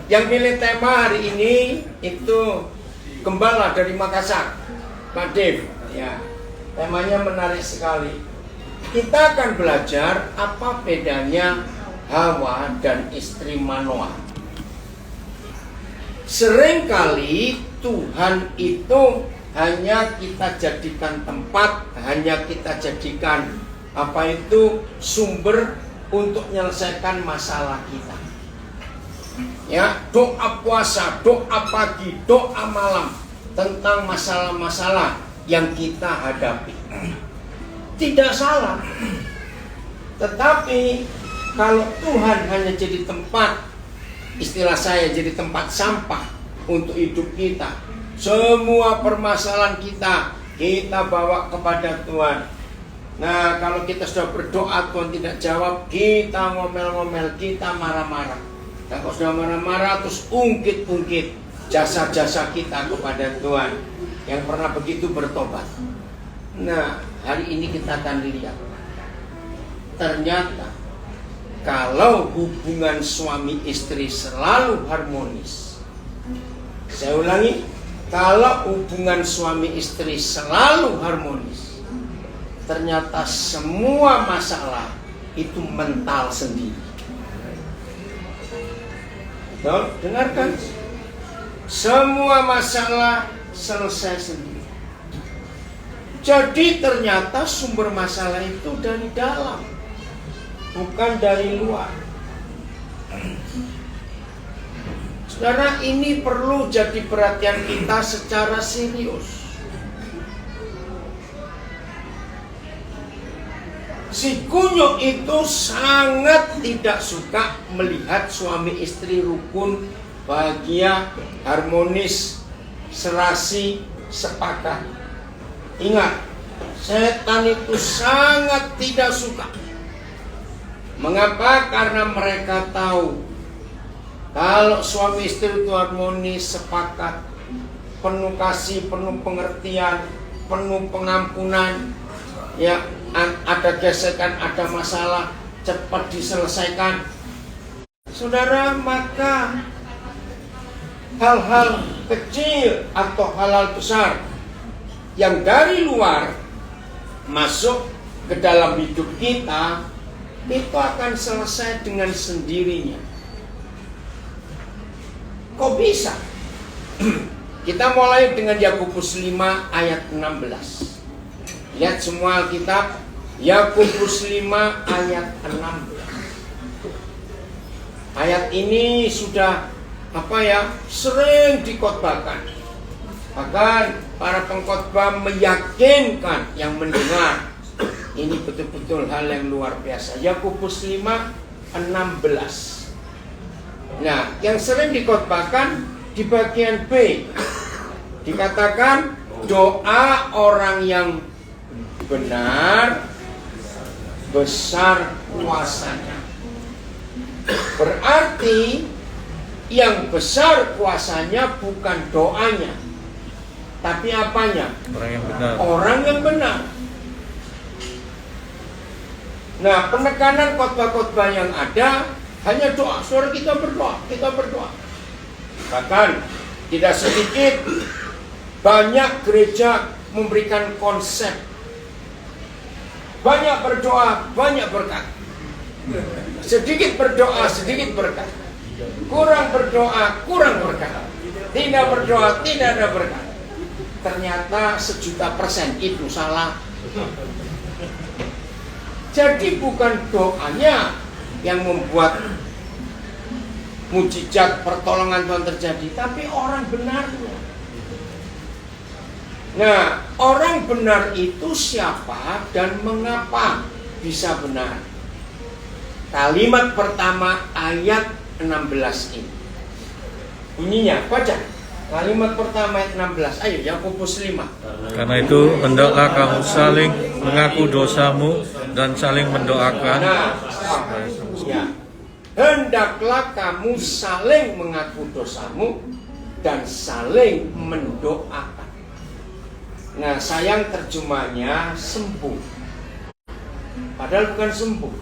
Yang pilih tema hari ini itu Gembala dari Makassar, Pak Dev. Ya, temanya menarik sekali. Kita akan belajar apa bedanya Hawa dan istri Manoah. Seringkali Tuhan itu hanya kita jadikan tempat, hanya kita jadikan sumber untuk menyelesaikan masalah kita. Ya, doa puasa, doa pagi, doa malam tentang masalah-masalah yang kita hadapi. Tidak salah. Tetapi kalau Tuhan hanya jadi tempat, istilah saya jadi tempat sampah untuk hidup kita, semua permasalahan kita bawa kepada Tuhan. Nah, kalau kita sudah berdoa Tuhan tidak jawab, kita ngomel-ngomel, kita marah-marah. Dan kalau sudah marah-marah terus ungkit-ungkit jasa-jasa kita kepada Tuhan. Yang pernah begitu bertobat. Nah, hari ini kita akan lihat. Ternyata kalau hubungan suami istri selalu harmonis. Saya ulangi, kalau hubungan suami istri selalu harmonis, ternyata semua masalah itu mental sendiri. Betul? Dengarkan. Semua masalah selesai sendiri. Jadi ternyata sumber masalah itu dari dalam, bukan dari luar. Saudara, ini perlu jadi perhatian kita secara serius. Si kunyuk itu sangat tidak suka melihat suami istri rukun, bahagia, harmonis, serasi, sepakat. Ingat, setan itu sangat tidak suka. Mengapa? Karena mereka tahu kalau suami istri itu harmonis, sepakat, penuh kasih, penuh pengertian, penuh pengampunan, ya, ada gesekan, ada masalah, cepat diselesaikan. Saudara, maka hal-hal kecil atau hal-hal besar yang dari luar masuk ke dalam hidup kita, itu akan selesai dengan sendirinya. Kok bisa? Kita mulai dengan Yakobus 5 ayat 16. Lihat semua Alkitab, Yakobus 5 ayat 16. Ayat ini sudah sering dikhotbahkan. Bahkan para pengkhotbah meyakinkan yang mendengar ini betul-betul hal yang luar biasa. Yakobus 5 16. Nah, yang sering dikhotbahkan di bagian B dikatakan doa orang yang benar besar kuasanya. Berarti yang besar kuasanya bukan doanya, tapi apanya? Orang yang benar. Orang yang benar. Nah, penekanan khotbah-khotbah yang ada hanya doa. Saudara, kita berdoa, kita berdoa. Bahkan tidak sedikit banyak gereja memberikan konsep banyak berdoa, banyak berkat. Sedikit berdoa, sedikit berkat. Kurang berdoa, kurang berkat. Tidak berdoa, tidak ada berkat. Ternyata 1.000.000% itu salah. Jadi bukan doanya yang membuat mujizat pertolongan Tuhan terjadi, tapi orang benarnya. Nah, orang benar itu siapa dan mengapa bisa benar? Kalimat pertama ayat 16 ini. Bunyinya, baca. Kalimat pertama ayat 16. Ayo, Yakobus 5. Karena itu hendaklah kamu saling mengaku dosamu dan saling mendoakan. Ya. Hendaklah kamu saling mengaku dosamu dan saling mendoakan. Nah, sayang terjemahnya sembuh. Padahal bukan sembuh.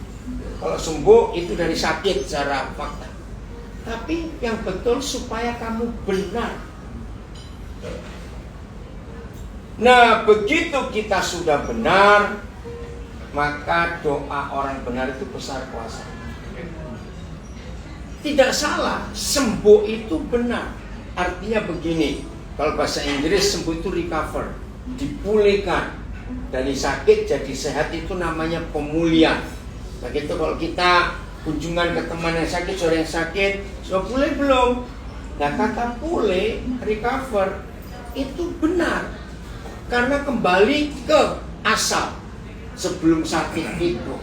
Kalau sembuh itu dari sakit secara fakta. tapi yang betul supaya kamu benar. Nah, begitu kita sudah benar, maka doa orang benar itu besar kuasa. Tidak salah, sembuh itu benar. Artinya begini, kalau bahasa Inggris sembuh itu recover, dipulihkan. Dari sakit jadi sehat itu namanya pemulihan. Begitu kalau kita kunjungan ke teman yang sakit, saudara yang sakit, sudah pulih belum? Nah, kata pulih, recover, itu benar. Karena kembali ke asal sebelum sakit itu.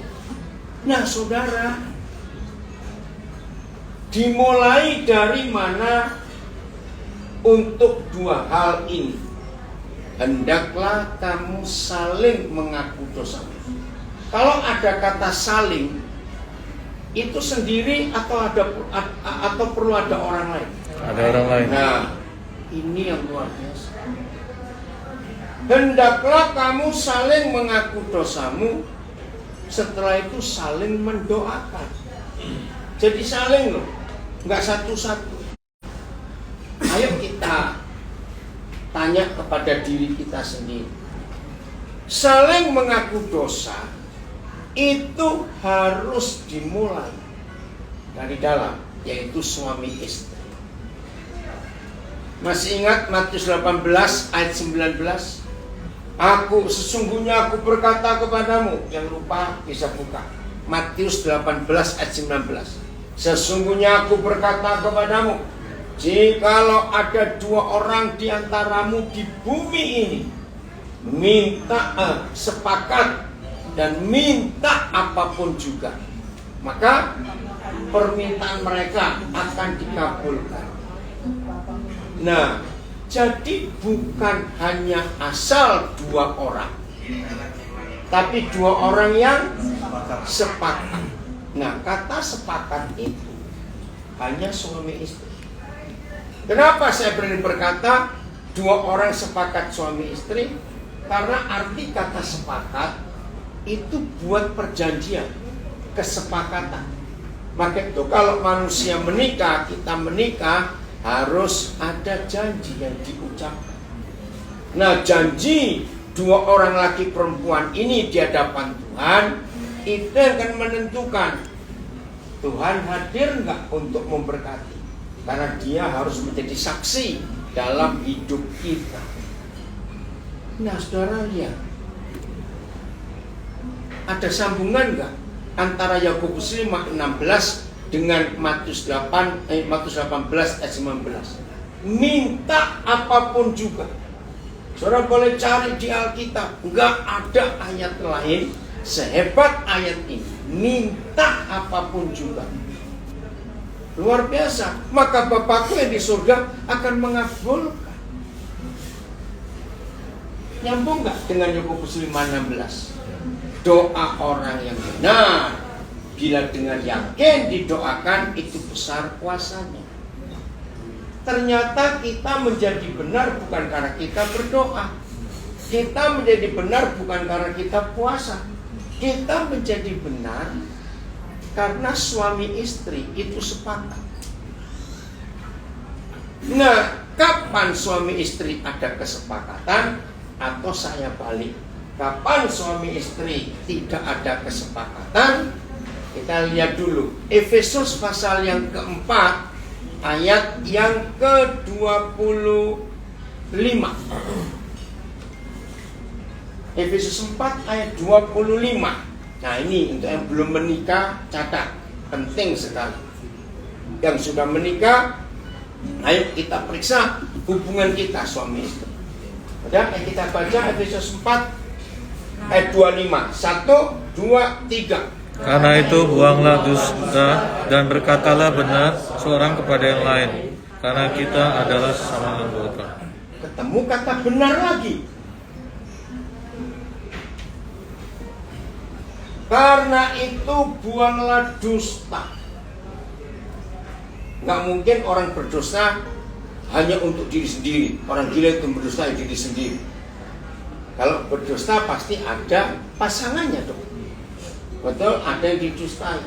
Nah, saudara, dimulai dari mana untuk dua hal ini? Hendaklah kamu saling mengaku dosa. Kalau ada kata saling, itu sendiri atau perlu ada orang lain? Ada orang lain. Nah, ini yang luar biasa. Hendaklah kamu saling mengaku dosamu, setelah itu saling mendoakan. Jadi saling loh, nggak satu-satu. Ayo kita tanya kepada diri kita sendiri. Saling mengaku dosa itu harus dimulai dari dalam, yaitu suami istri. Masih ingat Matius 18 ayat 19? Sesungguhnya aku berkata kepadamu. Yang lupa bisa buka Matius 18 ayat 19. Sesungguhnya aku berkata kepadamu, jikalau ada dua orang di antaramu di bumi ini sepakat dan minta apapun juga, maka permintaan mereka akan dikabulkan. Nah, jadi bukan hanya asal dua orang, tapi dua orang yang sepakat. Nah, kata sepakat itu hanya suami istri. Kenapa saya berani berkata dua orang sepakat suami istri? Karena arti kata sepakat itu buat perjanjian, kesepakatan. Maka itu kalau manusia menikah, kita menikah, harus ada janji yang diucapkan. Nah, janji dua orang laki perempuan ini di hadapan Tuhan, itu akan menentukan Tuhan hadir nggak untuk memberkati. Karena dia harus menjadi saksi dalam hidup kita. Nah, saudara lihat, ada sambungan nggak antara Yakobus 5:16 dengan Matius 18 ayat 19? Minta apapun juga. Saudara boleh cari di Alkitab, nggak ada ayat lain sehebat ayat ini. Minta apapun juga. Luar biasa. Maka Bapakku yang di surga akan mengabulkan. Nyambung nggak dengan Yakobus 5:16? Doa orang yang benar, bila dengan yakin didoakan, itu besar kuasanya. Ternyata kita menjadi benar bukan karena kita berdoa. Kita menjadi benar bukan karena kita puasa. Kita menjadi benar karena suami istri itu sepakat. Nah, kapan suami istri ada kesepakatan? Atau saya balik, kapan suami istri tidak ada kesepakatan? Kita lihat dulu Efesus pasal yang keempat, ayat yang ke-25. Efesus 4 ayat 25. Nah, ini untuk yang belum menikah, catat, penting sekali. Yang sudah menikah, ayo kita periksa hubungan kita suami istri. Udah, kita baca Efesus 4 ayat 25. 1, 2, 3. Karena itu buanglah dusta dan berkatalah benar seorang kepada yang lain, karena kita adalah sesama anggota. Ketemu kata benar lagi. Karena itu buanglah dusta. Nggak mungkin orang berdosa hanya untuk diri sendiri. Orang gila itu berdosa diri sendiri. Kalau berdosa pasti ada pasangannya dong. Betul, ada yang didustai.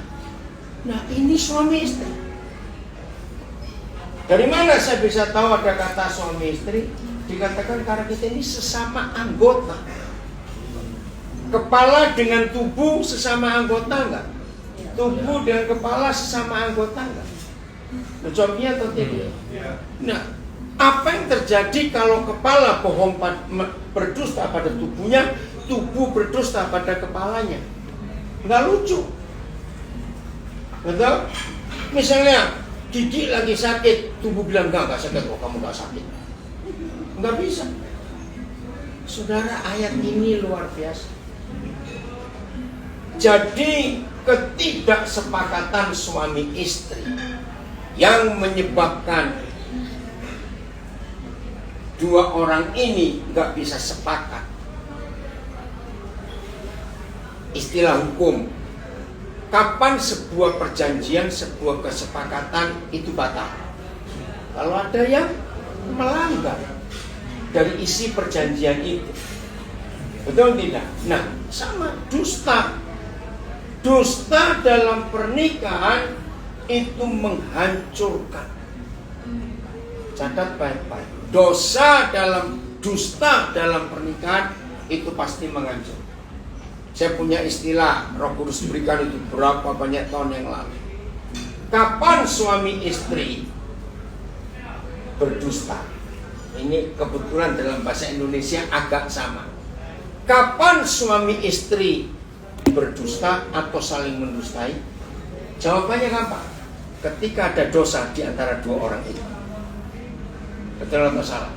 Nah, ini suami istri. Dari mana saya bisa tahu ada kata suami istri? Dikatakan karena kita ini sesama anggota. Kepala dengan tubuh sesama anggota enggak? Tubuh dengan kepala sesama anggota enggak? Contohnya atau tidak? Nah, apa yang terjadi kalau kepala bohong berdusta pada tubuhnya, tubuh berdusta pada kepalanya? Enggak lucu. Betul? Misalnya gigi lagi sakit, tubuh bilang enggak sakit, oh kamu enggak sakit. Enggak bisa. Saudara, ayat ini luar biasa. Jadi ketidaksepakatan suami istri yang menyebabkan dua orang ini nggak bisa sepakat. Istilah hukum, kapan sebuah perjanjian, sebuah kesepakatan itu batal? Kalau ada yang melanggar dari isi perjanjian itu, betul tidak? Nah, sama dusta. Dusta dalam pernikahan itu menghancurkan. Catat baik-baik. Dusta dalam pernikahan itu pasti menghancur. Saya punya istilah, Roh Kudus berikan itu berapa banyak tahun yang lalu. Kapan suami istri berdusta? Ini kebetulan dalam bahasa Indonesia agak sama. Kapan suami istri berdusta atau saling mendustai? Jawabannya gampang. Ketika ada dosa di antara dua orang itu. Betul atau salah?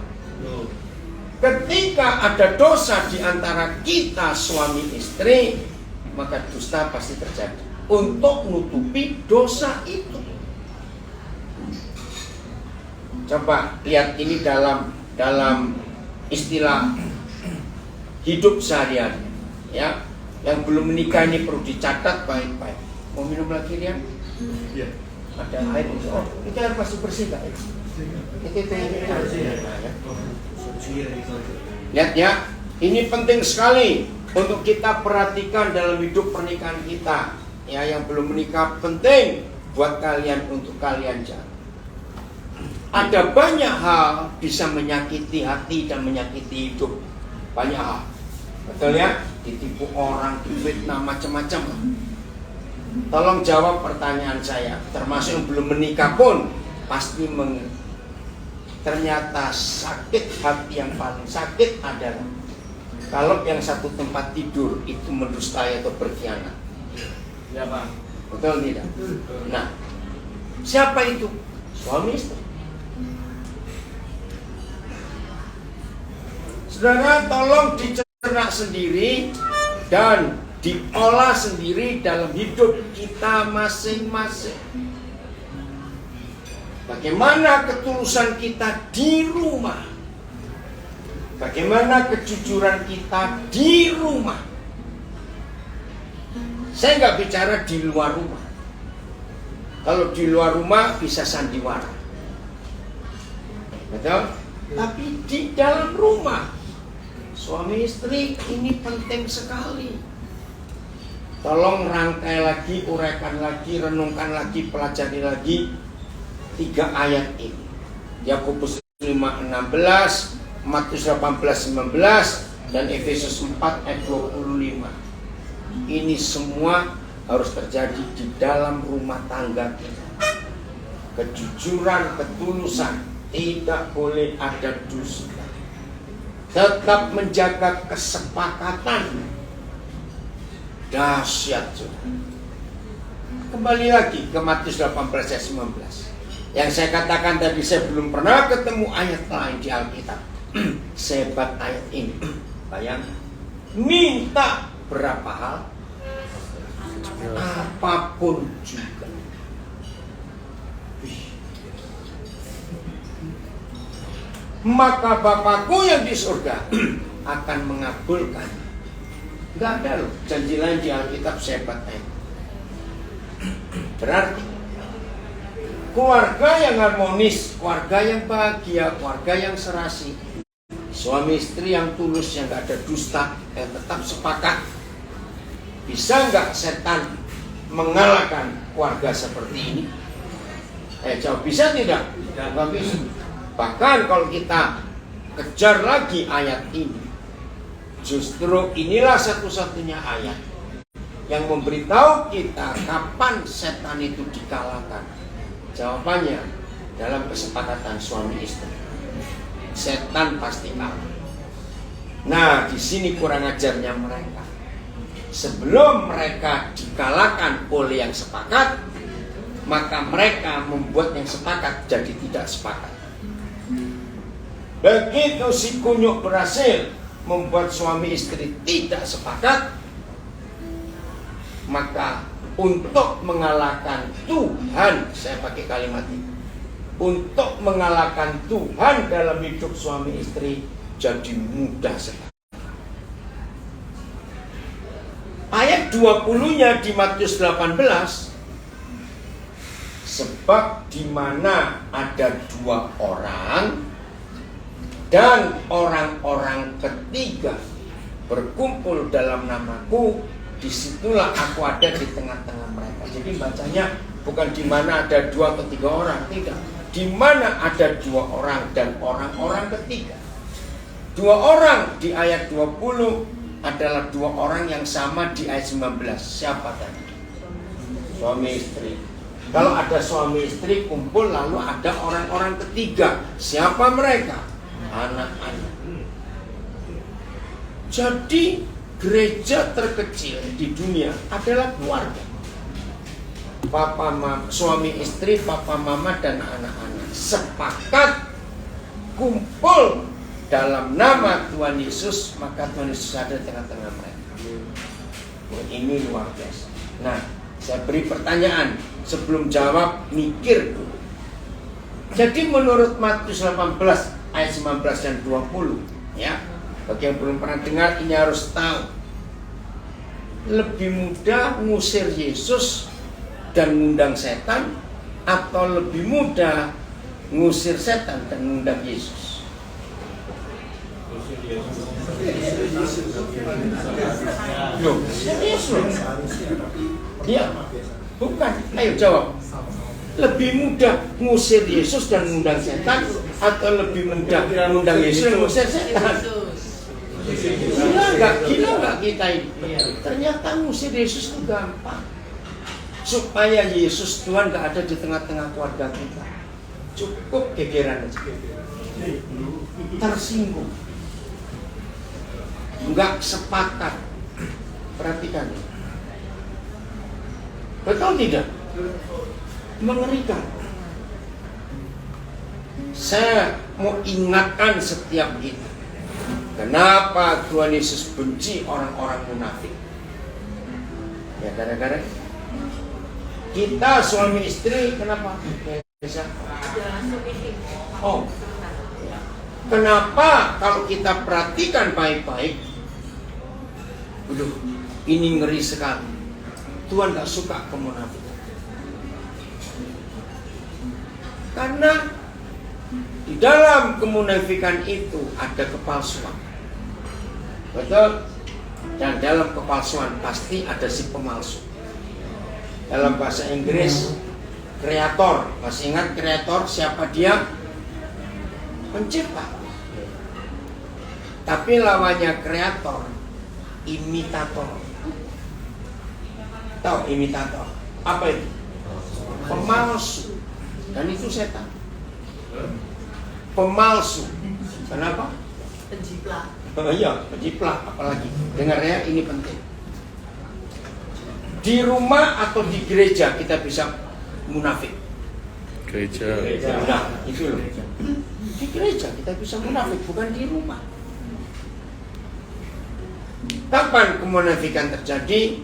Ketika ada dosa di antara kita suami istri, maka dusta pasti terjadi untuk menutupi dosa itu. Coba lihat ini dalam istilah hidup sehari-hari, ya. Yang belum menikah ini perlu dicatat baik-baik. Mau minum lagi Rian? Iya. Ada air. Oh, itu air pasti bersih kan? Itu lihat ya, ini penting sekali untuk kita perhatikan dalam hidup pernikahan kita. Ya, yang belum menikah penting buat kalian, untuk kalian jaga. Ada banyak hal bisa menyakiti hati dan menyakiti hidup. Banyak hal. Betul ya? Ditipu orang, difitnah, macam-macam. Tolong jawab pertanyaan saya. Termasuk yang belum menikah pun pasti ternyata sakit hati yang paling sakit adalah kalau yang satu tempat tidur itu mendustai atau berkhianat. Ya Pak. Betul tidak? Nah, siapa itu? Suami istri. Saudara, tolong dicerna sendiri dan diolah sendiri dalam hidup kita masing-masing. Bagaimana ketulusan kita di rumah? Bagaimana kejujuran kita di rumah? Saya nggak bicara di luar rumah. Kalau di luar rumah bisa sandiwara, betul? Tapi di dalam rumah, suami istri ini penting sekali. Tolong rangkai lagi, uraikan lagi, renungkan lagi, pelajari lagi 3 ayat ini. Yakobus 5:16, Matius 18:19, dan Efesus 4 ayat 25. Ini semua harus terjadi di dalam rumah tangga kita. Kejujuran, ketulusan, tidak boleh ada dusta. Tetap menjaga kesepakatan. Dahsyat sudah. Kembali lagi ke Matius 18 ayat 19. Yang saya katakan tadi, saya belum pernah ketemu ayat lain di Alkitab sehebat ayat ini. Bayangkan, minta berapa hal, apapun juga. Maka Bapakku yang di surga akan mengabulkan. Nggak ada loh janji lain di Alkitab sehebat ayat. Berarti keluarga yang harmonis, keluarga yang bahagia, keluarga yang serasi, suami istri yang tulus, yang gak ada dusta, yang tetap sepakat. Bisa nggak setan mengalahkan keluarga seperti ini? Jawab bisa tidak? Nggak bisa. Bahkan kalau kita kejar lagi ayat ini, justru inilah satu-satunya ayat yang memberitahu kita kapan setan itu dikalahkan. Jawabannya dalam kesepakatan suami istri. Setan pasti kalah. Nah, di sini kurang ajarnya mereka. Sebelum mereka dikalahkan oleh yang sepakat, maka mereka membuat yang sepakat jadi tidak sepakat. Begitu si kunyuk berhasil membuat suami istri tidak sepakat, maka untuk mengalahkan Tuhan, saya pakai kalimat ini, untuk mengalahkan Tuhan dalam hidup suami istri jadi mudah sekali. Ayat 20-nya di Matius 18, sebab di mana ada dua orang dan orang-orang ketiga berkumpul dalam namaku, disitulah aku ada di tengah-tengah mereka. Jadi bacanya bukan di mana ada dua atau tiga orang, tidak. Di mana ada dua orang dan orang-orang ketiga. Dua orang di ayat 20 adalah dua orang yang sama di ayat 19. Siapa tadi? Suami istri. Kalau ada suami istri kumpul lalu ada orang-orang ketiga. Siapa mereka? Anak-anak. Jadi gereja terkecil di dunia adalah keluarga. Papa, mama, suami istri, papa, mama, dan anak-anak sepakat kumpul dalam nama Tuhan Yesus, maka Tuhan Yesus ada di tengah-tengah mereka. Ini luar biasa. Nah, saya beri pertanyaan sebelum jawab, mikir dulu. Jadi menurut Matius 18 ayat 19 dan 20, ya, bagi yang belum pernah dengar ini harus tahu. Lebih mudah ngusir Yesus dan ngundang setan, atau lebih mudah ngusir setan dan ngundang Yesus? Loh, serius loh. Ya, bukan. Ayo jawab. Lebih mudah ngusir Yesus dan ngundang setan, atau lebih mudah ngundang Yesus dan ngusir setan? Gila nggak kita ini? Ternyata ngusir Yesus itu gampang. Supaya Yesus Tuhan nggak ada di tengah-tengah keluarga kita, cukup gegeran aja. Tersinggung, nggak sepakat. Perhatikan, betul tidak? Mengerikan. Saya mau ingatkan setiap kita, kenapa Tuhan Yesus benci orang-orang munafik? Ya gara-gara kita suami istri, kenapa? Oh, kenapa kalau kita perhatikan baik-baik, ini ngeri sekali. Tuhan gak suka kemunafikan. Karena di dalam kemunafikan itu ada kepalsuan. Betul? Dan dalam kepalsuan pasti ada si pemalsu. Dalam bahasa Inggris, kreator. Masih ingat kreator siapa dia? Pencipta. Tapi lawannya kreator, imitator. Tahu imitator? Apa itu? Pemalsu. Dan itu setan. Pemalsu. Kenapa? Penjiplak. Iya, penjiplak. Apalagi dengar ya, ini penting. Di rumah atau di gereja kita bisa munafik. Gereja. Nah, itu loh. Di gereja kita bisa munafik, bukan di rumah. Kapan kemunafikan terjadi?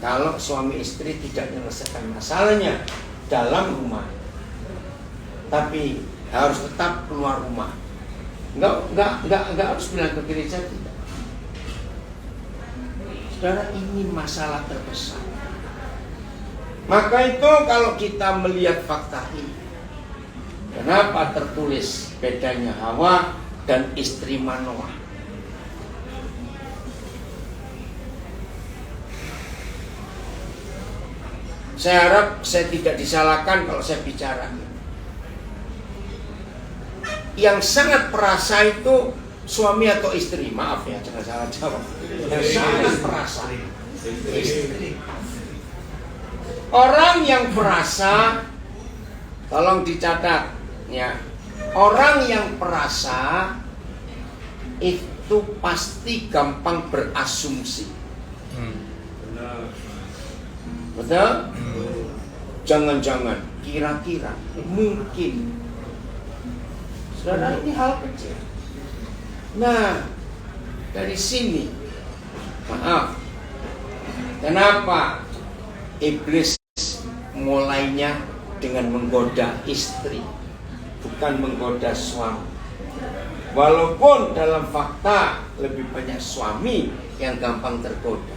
Kalau suami istri tidak menyelesaikan masalahnya dalam rumah, tapi harus tetap keluar rumah. Enggak harus bilang ke gereja, tidak. Saudara, ini masalah terbesar. Maka itu kalau kita melihat fakta ini, kenapa tertulis bedanya Hawa dan istri Manoah? Saya harap saya tidak disalahkan kalau saya bicara. yang sangat perasa itu suami atau istri? Maaf ya, jangan salah jawab. Yang sangat perasa istri. Orang yang perasa, tolong dicatat ya. Orang yang perasa itu pasti gampang berasumsi. Betul? Jangan-jangan, kira-kira, mungkin. Saudara, ini hal kecil. Nah, dari sini, maaf, kenapa iblis mulainya dengan menggoda istri, bukan menggoda suami? Walaupun dalam fakta lebih banyak suami yang gampang tergoda,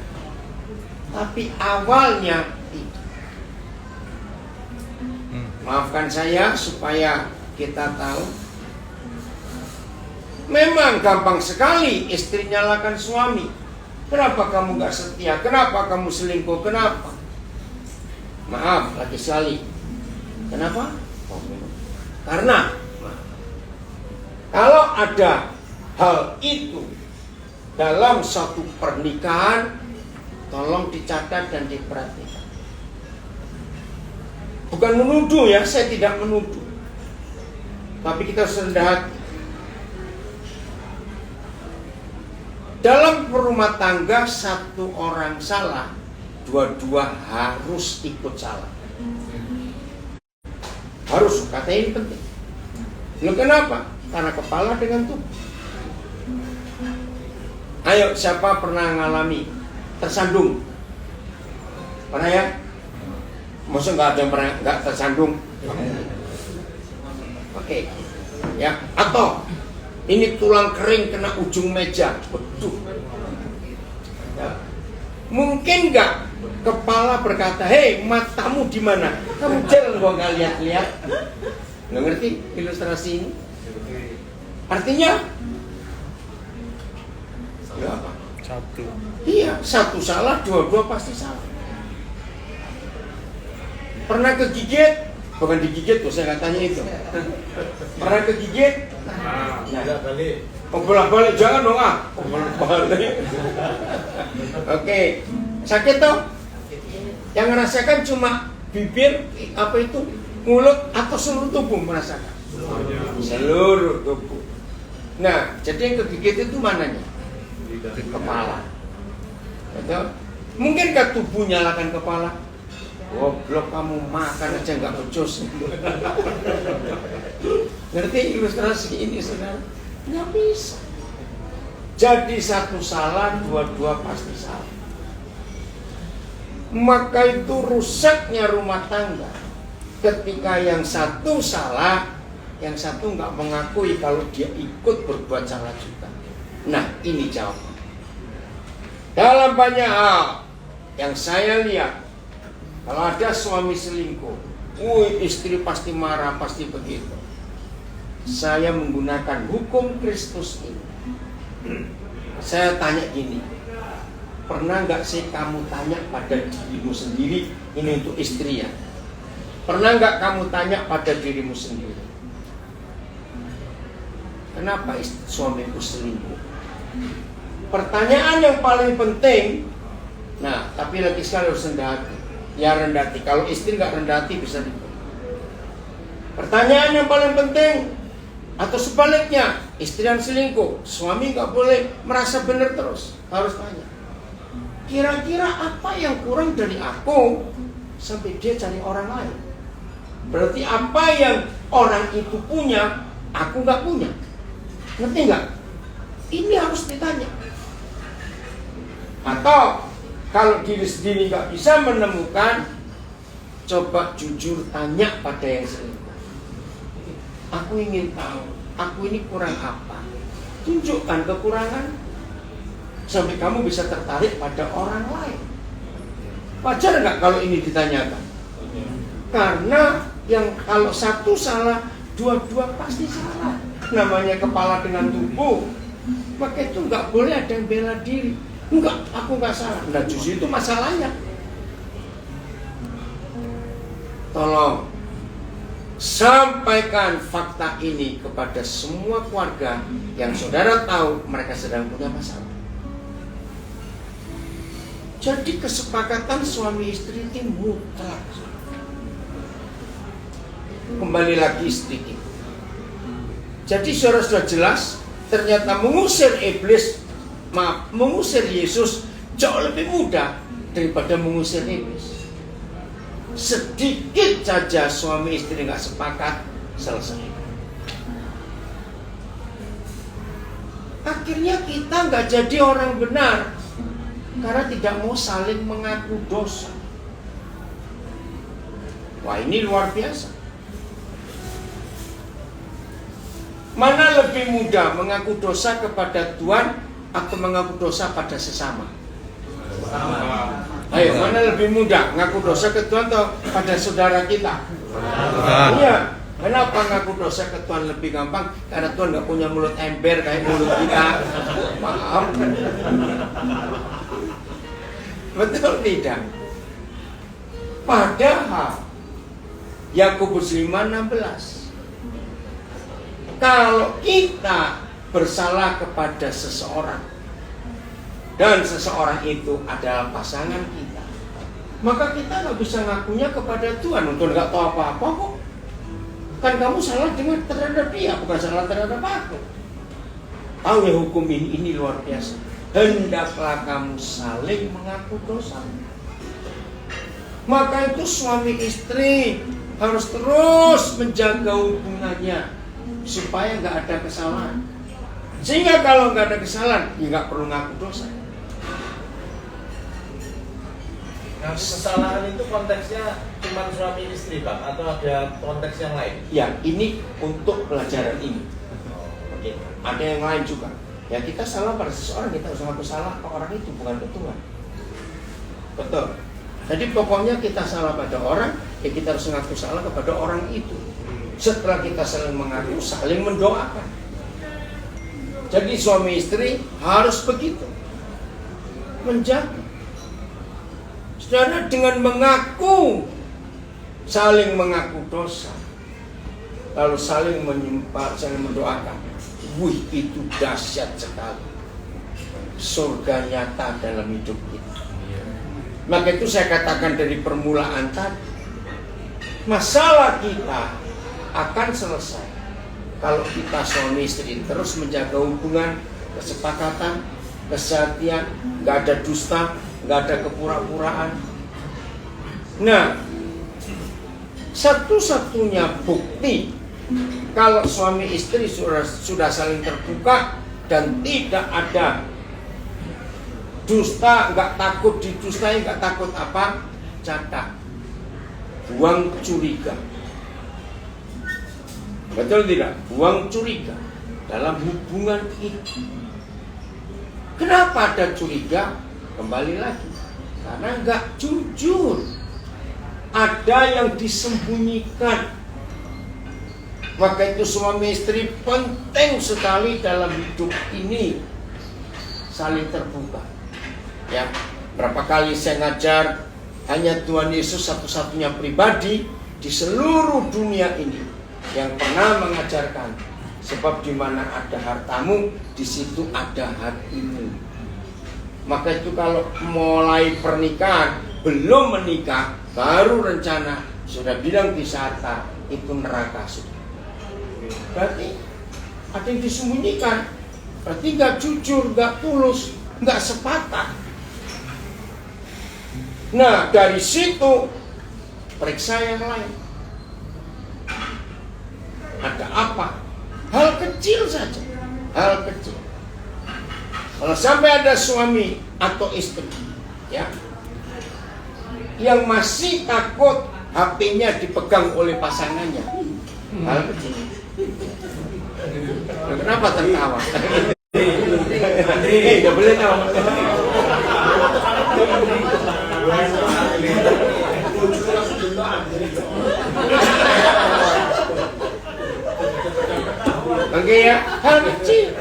tapi awalnya itu. Maafkan saya supaya kita tahu. Memang gampang sekali istri nyalakan suami. Kenapa kamu gak setia? Kenapa kamu selingkuh? Kenapa? Maaf, lagi sekali. Kenapa? Karena kalau ada hal itu dalam satu pernikahan, tolong dicatat dan diperhatikan. Bukan menuduh ya, saya tidak menuduh. Tapi kita harus rendah hati. Dalam rumah tangga, satu orang salah, dua-dua harus ikut salah. Harus, kata ini penting. Loh kenapa? Karena kepala dengan tubuh. Ayo, siapa pernah ngalami tersandung? Pernah ya? Maksudnya nggak ada yang pernah nggak tersandung? Oke. Ya, atau ini tulang kering kena ujung meja. Waduh. Ya. Mungkin nggak kepala berkata, hei matamu di mana? Kamu jalan gua nggak lihat-lihat. Nggak ngerti ilustrasi ini? Artinya ya apa? Satu. Iya, satu salah, dua-dua pasti salah. Pernah kegigit? Bukan digigit tuh, saya katanya itu. Pernah kegigit? Bolak-balik. Oh, bolak-balik, jangan dong ah. Oh, bolak-balik. Oke, sakit toh? Yang merasakan cuma bibir, apa itu, mulut atau seluruh tubuh merasakan? Seluruh tubuh. Nah, jadi yang kegigit itu mananya? Kepala. Betul? Mungkinkah tubuh nyalakan kepala? Goblok kamu makan aja nggak becus. Ngerti ilustrasi ini saudara? Nggak bisa. Jadi satu salah, dua-dua pasti salah. Maka itu rusaknya rumah tangga. Ketika yang satu salah, yang satu nggak mengakui kalau dia ikut berbuat salah juga. Nah, ini jawaban. Dalam banyak hal yang saya lihat, kalau ada suami selingkuh, istri pasti marah, pasti begitu. Saya menggunakan hukum Kristus ini. Saya tanya gini, pernah nggak sih kamu tanya pada dirimu sendiri? Ini untuk istri ya. Pernah nggak kamu tanya pada dirimu sendiri? Kenapa suamiku selingkuh? Pertanyaan yang paling penting. Nah, tapi lagi sekali harus rendah hati. Ya rendah hati. Kalau istri nggak rendah hati bisa dibuat. Pertanyaan yang paling penting, atau sebaliknya, istri yang selingkuh, suami nggak boleh merasa benar terus. Harus tanya, kira-kira apa yang kurang dari aku sampai dia cari orang lain? Berarti apa yang orang itu punya, aku nggak punya. Ngerti nggak? Ini harus ditanya. Atau kalau diri sendiri nggak bisa menemukan, coba jujur tanya pada yang selingkuh. Aku ingin tahu, aku ini kurang apa? Tunjukkan kekurangan sampai kamu bisa tertarik pada orang lain. Wajar nggak kalau ini ditanyakan? Karena yang kalau satu salah, dua-dua pasti salah. Namanya kepala dengan tubuh. Maka itu nggak boleh ada yang bela diri. Enggak, aku nggak salah. Nah justru itu masalahnya. Tolong Sampaikan fakta ini kepada semua keluarga yang saudara tahu mereka sedang punya masalah. Jadi kesepakatan suami istri itu mutlak. Kembali lagi sedikit. Jadi saudara sudah jelas, ternyata mengusir iblis, mengusir Yesus jauh lebih mudah daripada mengusir iblis. Sedikit saja suami istri nggak sepakat, selesai. Akhirnya kita nggak jadi orang benar karena tidak mau saling mengaku dosa. Wah, ini luar biasa. Mana lebih mudah mengaku dosa kepada Tuhan atau mengaku dosa pada sesama? Ayo, mana lebih mudah ngaku dosa ke Tuhan atau pada saudara kita? Iya. Kenapa ngaku dosa ke Tuhan lebih gampang? Karena Tuhan nggak punya mulut ember kayak mulut kita. Maaf. Betul tidak? Padahal Yakobus 5:16, kalau kita bersalah kepada seseorang dan seseorang itu adalah pasangan kita, maka kita nggak bisa ngakunya kepada Tuhan. Untuk nggak tahu apa-apa kok. Kan kamu salah terhadap dia, bukan salah terhadap aku. Tahu ya, hukum ini luar biasa. Hendaklah kamu saling mengaku dosa. Maka itu suami istri harus terus menjaga hubungannya supaya nggak ada kesalahan. Sehingga kalau nggak ada kesalahan, ya nggak perlu ngaku dosa. Nah, kesalahan itu konteksnya cuma suami istri, Pak, atau ada konteks yang lain? Ya, ini untuk pelajaran ini. Oke, ada yang lain juga. Ya, kita salah pada seseorang, kita harus ngaku salah ke orang itu, bukan ke Tuhan. Betul. Jadi pokoknya kita salah pada orang, ya kita harus ngaku salah kepada orang itu. Setelah kita saling mengaku, saling mendoakan. Jadi suami istri harus begitu, menjaga. Saudara, dengan mengaku, saling mengaku dosa, lalu saling menyembah, saling mendoakan. Wih, itu dahsyat sekali. Surga nyata dalam hidup kita. Maka itu saya katakan dari permulaan tadi, masalah kita akan selesai kalau kita suami istri terus menjaga hubungan, kesepakatan, kesehatian, nggak ada dusta, nggak ada kepura-puraan. Nah, satu-satunya bukti kalau suami istri sudah saling terbuka dan tidak ada dusta, nggak takut didustai, nggak takut apa, catat, buang curiga. Betul tidak? Buang curiga dalam hubungan itu. Kenapa ada curiga? Kembali lagi, karena nggak jujur. Ada yang disembunyikan. Maka itu suami istri penting sekali dalam hidup ini saling terbuka. Ya, berapa kali saya ngajar, hanya Tuhan Yesus satu-satunya pribadi di seluruh dunia ini yang pernah mengajarkan, sebab di mana ada hartamu, di situ ada hatimu. Maka itu kalau mulai pernikahan, belum menikah, baru rencana, sudah bilang di Sarta, itu neraka sudah. Berarti ada yang disembunyikan, berarti nggak jujur, nggak tulus, nggak sepakat. Nah, dari situ periksa yang lain. Ada apa? Hal kecil saja, hal kecil. Kalau sampai ada suami atau istri, ya, yang masih takut HP-nya dipegang oleh pasangannya, hal kecil. Kenapa tertawa? Nggak boleh tahu. Oke ya, hal kecil.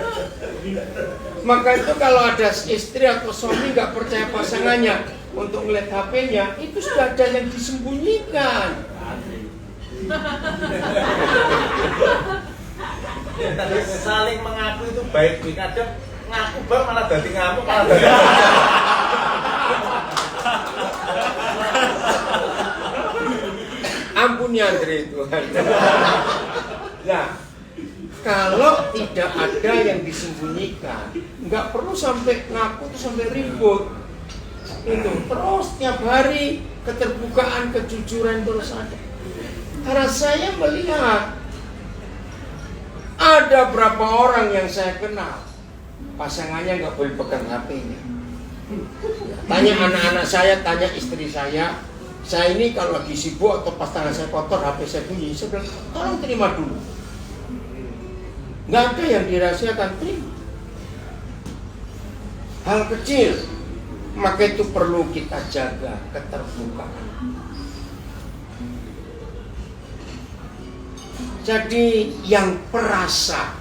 Maka itu kalau ada istri atau suami nggak percaya pasangannya untuk ngeliat HP-nya, itu sudah ada yang disembunyikan. Saling mengaku itu baik, kadang ngaku bar malah dadi ngamuk, malah dadi Ampuni Andre Tuhan. Nah, kalau tidak ada yang disembunyikan, nggak perlu sampai ngaku tuh sampai ribut. Itu terus tiap hari keterbukaan, kejujuran terus ada. Karena saya melihat ada berapa orang yang saya kenal, pasangannya nggak boleh pegang HP-nya. Tanya anak-anak saya, tanya istri saya ini kalau lagi sibuk atau pas tangan saya kotor, HP saya bunyi, saya bilang, tolong terima dulu. Nggak ada yang dirahasiakan, terima. Hal kecil, maka itu perlu kita jaga keterbukaan. Jadi yang perasa,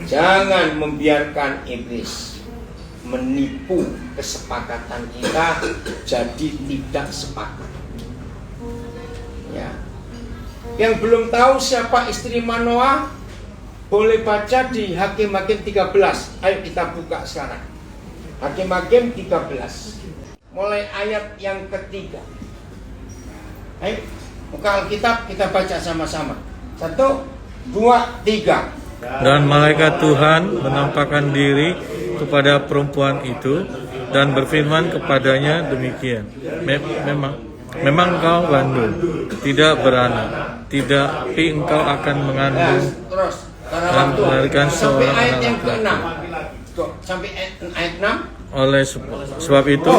jangan membiarkan iblis menipu kesepakatan kita jadi tidak sepakat. Ya. Yang belum tahu siapa istri Manoah, boleh baca di Hakim-Hakim 13. Ayo kita buka sekarang. Hakim-Hakim 13. Mulai ayat yang ketiga. Ayo, buka Alkitab, kita baca sama-sama. 1, 2, 3. Dan malaikat Tuhan menampakkan diri kepada perempuan itu dan berfirman kepadanya demikian. Memang engkau gandul, tidak beranak, tapi engkau akan mengandung Terus, dan melahirkan sampai seorang ayat anak yang ke-6. laki-laki. Sampai ayat 6. Oleh sebab itu,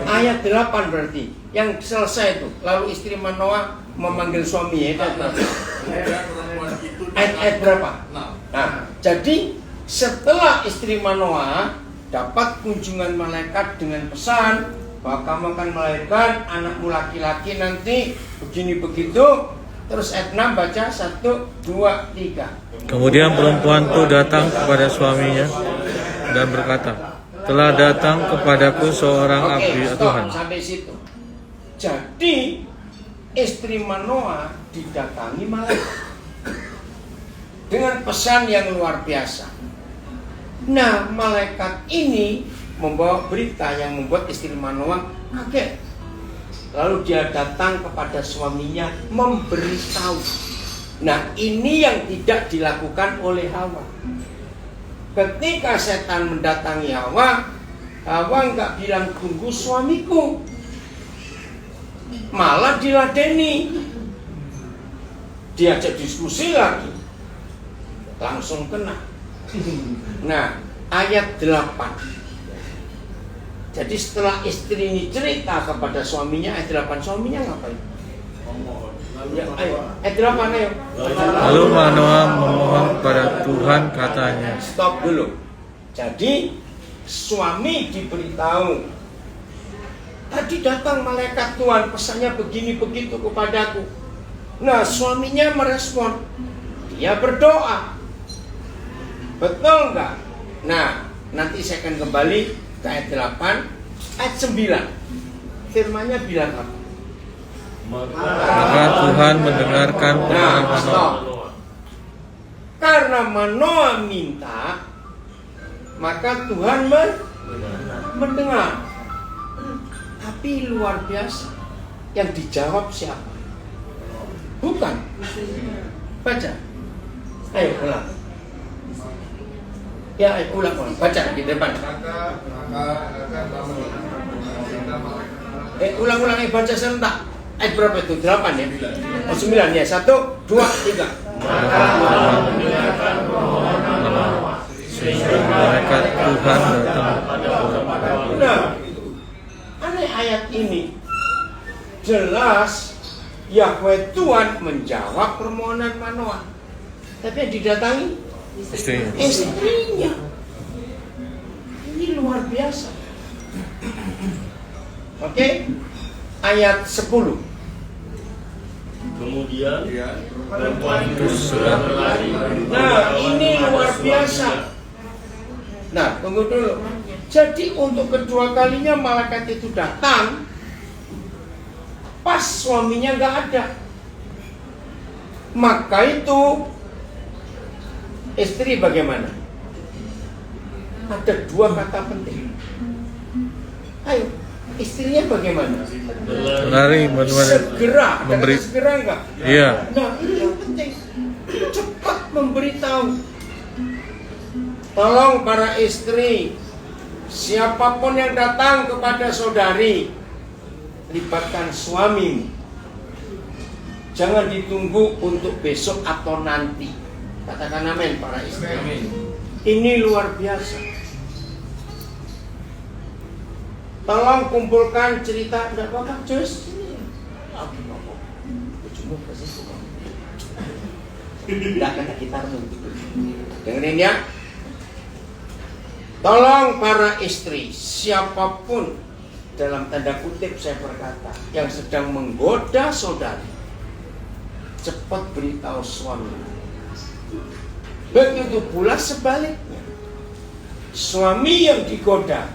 Ayat 8 berarti yang selesai itu. Lalu istri Manoah memanggil suaminya. Ayat berapa? Nah, jadi setelah istri Manoah dapat kunjungan malaikat dengan pesan bahwa kamu akan melahirkan anakmu laki-laki nanti begini begitu. Terus ayat 6 baca 1, 2, 3. kemudian perempuan itu datang kepada suaminya dan berkata, telah datang kepadaku seorang abdi Tuhan. Sampai situ. Jadi istri Manoah didatangi malaikat dengan pesan yang luar biasa. Nah, malaikat ini membawa berita yang membuat istri Manoah kaget. Lalu dia datang kepada suaminya memberitahu. Nah, ini yang tidak dilakukan oleh Hawa. Ketika setan mendatangi Hawa, Hawa nggak bilang tunggu suamiku, malah diladeni. Diajak diskusi lagi, langsung kena. Nah, ayat 8. Jadi setelah istri ini cerita kepada suaminya, ayat 8, suaminya ngapain? Ya, ayo, ayat 8 ayo. Lalu Manoah memohon kepada Tuhan, katanya. Stop dulu. Jadi suami diberitahu, tadi datang malaikat Tuhan, pesannya begini begitu kepadaku. Nah, suaminya merespon, dia berdoa. Betul nggak? Nah, nanti saya akan kembali ke ayat 8, ayat 9. Firman-Nya bilang apa? Maka Tuhan mendengarkan permohonan Manoah. Karena Manoah minta, maka Tuhan mendengar. Tapi luar biasa, yang dijawab siapa? Bukan. Baca. Ayo ulang. Ya, ayo ulang. Baca di depan. Ulang-ulang, baca serentak. Ayat berapa itu? 8 ya? Oh 9 ya? 1, 2, 3. Sehingga malaikat Tuhan datang. Nah, aneh ayat ini. Jelas Yahweh Tuhan menjawab permohonan Manoah. Tapi yang didatangi istrinya. Ini luar biasa. Oke? Ayat 10. Kemudian perempuan itu sudah berlari. Nah, ini luar biasa. Nah, tunggu dulu. Jadi untuk kedua kalinya malaikat itu datang pas suaminya nggak ada. Maka itu istri bagaimana? Ada dua kata penting. Ayo, istrinya bagaimana? Lari Segera, ada memberi. kata segera enggak? Iya. Nah, ini yang penting. Cepat memberitahu. Tolong para istri, siapapun yang datang kepada saudari, libatkan suami. Jangan ditunggu untuk besok atau nanti. Katakan amin para istri. Ini luar biasa. Tolong kumpulkan cerita. Enggak apa-apa, Jus. Tidak kena gitarmu. Dengerin ya. Tolong para istri, siapapun dalam tanda kutip saya berkata yang sedang menggoda saudari, cepat beritahu suami. Begitu pula sebaliknya, suami yang digoda,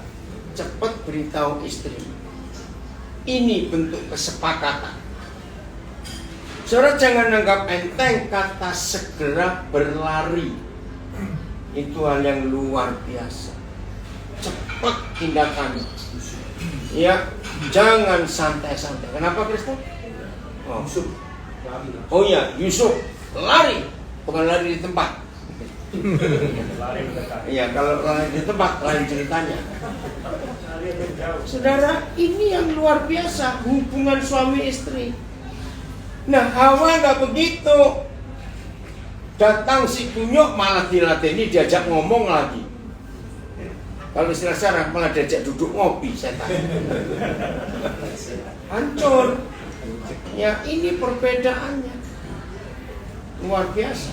cepat beritahu istri. Ini bentuk kesepakatan. Saudara jangan anggap enteng kata segera berlari. Itu hal yang luar biasa. Cepat tindakannya. Ya, jangan santai-santai. Kenapa Kristen? Oh ya, Yusuf lari, bukan lari di tempat. Iya, kalau lari di tempat lain ceritanya. Saudara, ini yang luar biasa hubungan suami istri. Nah, Hawa nggak begitu. Datang si kunyuk malah dilatih, diajak ngomong lagi. Kalau istilah sekarang malah diajak duduk ngopi, saya tanya. Hancur. Ya, ini perbedaannya. Luar biasa.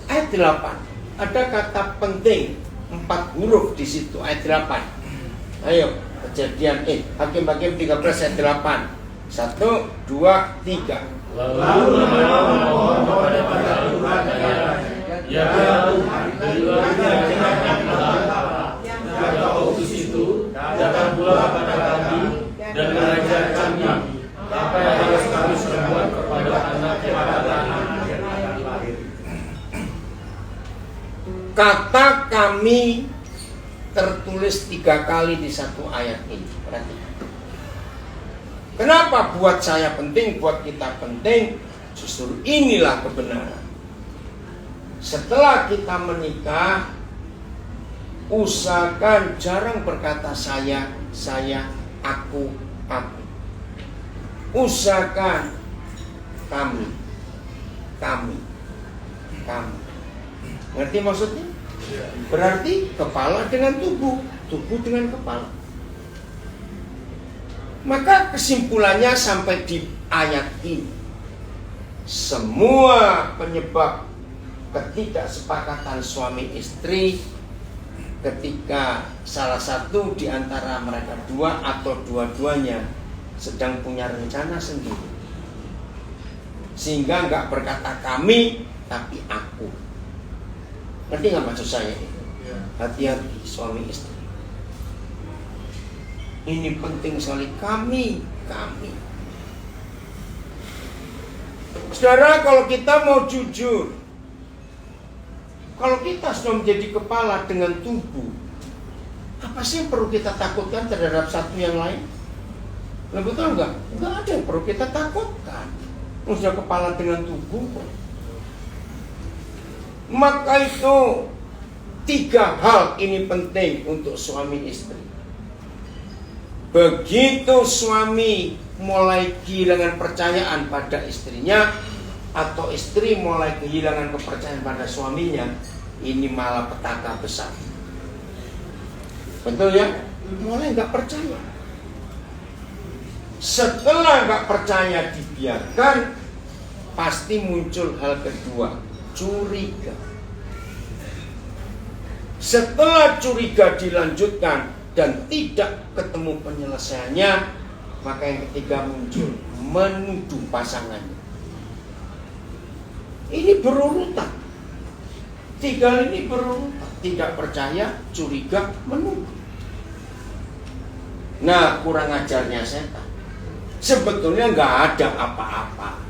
Ayat 8. Ada kata penting 4 huruf di situ ayat 8. Ayo, Kejadian Hakim-Hakim 13 ayat 8. 1, 2, 3. Lalu memohon kepada Tuhan ya Tuhan, berilah jika kau utus itu, datang pula kepada kami dan mengajar kami apa yang harus kami perbuat kepada anak yang akan lahir. Kata kami tertulis 3 kali di satu ayat ini. Perhatikan. Kenapa buat saya penting, buat kita penting? Justru inilah kebenaran. Setelah kita menikah, usahakan jarang berkata saya, aku. Usahakan kami. Ngerti maksudnya? Berarti kepala dengan tubuh, tubuh dengan kepala. Maka kesimpulannya sampai di ayat ini, semua penyebab ketidaksepakatan suami istri ketika salah satu di antara mereka dua atau dua-duanya sedang punya rencana sendiri, sehingga nggak berkata kami tapi aku. Ngerti nggak maksud saya ini? Hati-hati suami istri. Ini penting sekali, kami. Saudara, kalau kita mau jujur, kalau kita sudah menjadi kepala dengan tubuh, apa sih yang perlu kita takutkan terhadap satu yang lain? Nah, betul enggak? Enggak ada yang perlu kita takutkan. Sudah kepala dengan tubuh. Maka itu 3 hal ini penting untuk suami istri. Begitu suami mulai kehilangan percayaan pada istrinya, atau istri mulai kehilangan kepercayaan pada suaminya, ini malah petaka besar. Betul ya? Mulai nggak percaya. Setelah nggak percaya dibiarkan, pasti muncul hal kedua, curiga. Setelah curiga dilanjutkan dan tidak ketemu penyelesaiannya, maka yang ketiga muncul, menuduh pasangannya. Ini berurutan. 3 ini berurutan. Tidak percaya, curiga, menuduh. Nah, kurang ajarnya setan. Sebetulnya nggak ada apa-apa.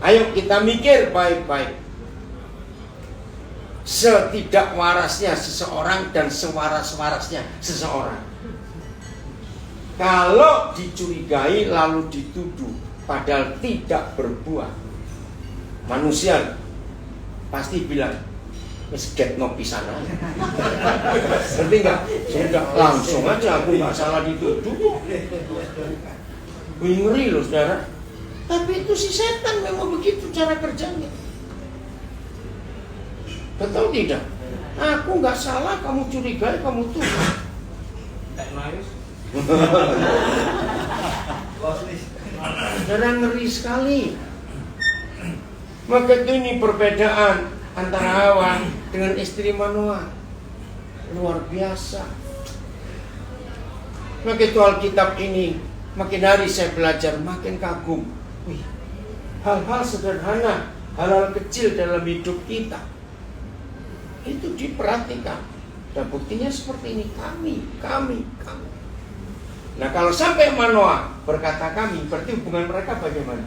Ayo kita mikir baik-baik. Setidak warasnya seseorang dan sewaras-warasnya seseorang. Kalau dicurigai lalu dituduh padahal tidak berbuat, manusia pasti bilang wis getno pisan aja. Ngerti nggak? Sudah langsung aja, aku nggak salah dituduh. Wih, ngeri loh saudara. Tapi itu si setan memang begitu cara kerjanya. Betul tidak? Aku nggak salah, kamu curigai, kamu tuduh. Saudara, ngeri sekali. Maka itu ini perbedaan antara Hawa dengan istri Manoah. Luar biasa. Maka itu Alkitab ini makin hari saya belajar makin kagum. Wih, hal-hal sederhana, hal-hal kecil dalam hidup kita itu diperhatikan. Dan buktinya seperti ini, kami. Nah kalau sampai Manoah berkata kami, berarti hubungan mereka bagaimana?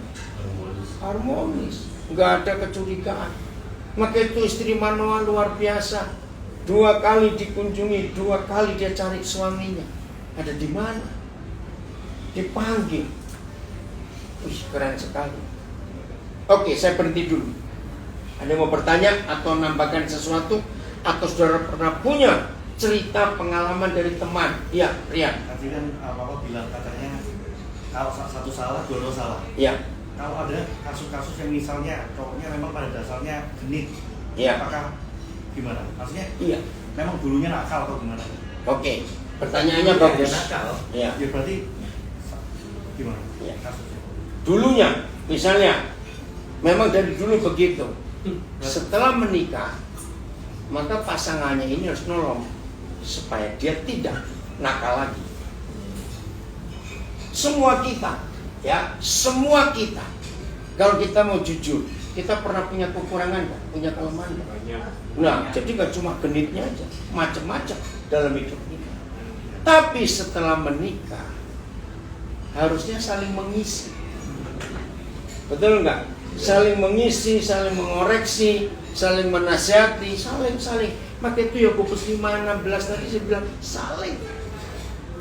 Harmonis, nggak ada kecurigaan. Maka itu istri Manoah luar biasa. 2 kali dikunjungi, 2 kali dia cari suaminya. Ada di mana? Dipanggil. Wih, keren sekali. Oke, saya berhenti dulu. Ada yang mau bertanya atau nambahkan sesuatu? Atau saudara pernah punya cerita pengalaman dari teman? Ya, Rian. Tadi kan Bapak bilang katanya kalau satu salah, dua salah. Ya. Kalau ada kasus-kasus yang misalnya cowoknya memang pada dasarnya genit, Ya. apakah gimana? Maksudnya Iya. memang dulunya nakal atau gimana? Oke, pertanyaannya bagus. Ya. Ya berarti gimana? Ya. Kasusnya. Dulunya, misalnya, memang dari dulu begitu. Setelah menikah, maka pasangannya ini harus nolong supaya dia tidak nakal lagi. Semua kita, ya, semua kita. Kalau kita mau jujur, kita pernah punya kekurangan nggak? Punya kelemahan nggak? Nah, jadi nggak cuma genitnya aja, macam-macam dalam hidup kita. Tapi setelah menikah, harusnya saling mengisi. Betul nggak? Saling mengisi, saling mengoreksi, saling menasihati, saling. Maka itu Yakobus 5:16 tadi saya bilang saling.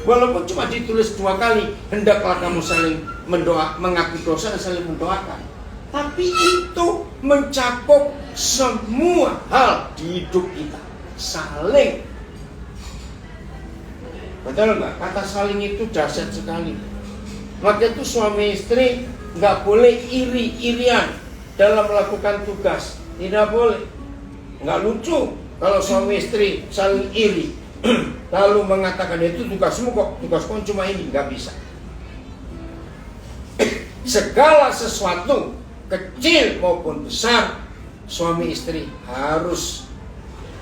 Walaupun cuma ditulis 2 kali, hendaklah kamu saling mengaku dosa dan saling mendoakan. Tapi itu mencakup semua hal di hidup kita. Saling. Betul nggak? Kata saling itu dahsyat sekali. Maka itu suami istri nggak boleh iri-irian dalam melakukan tugas. Tidak boleh. Nggak lucu kalau suami istri saling iri lalu mengatakan itu tugasmu kok, tugasku cuma ini. Nggak bisa. Segala sesuatu kecil maupun besar, suami istri harus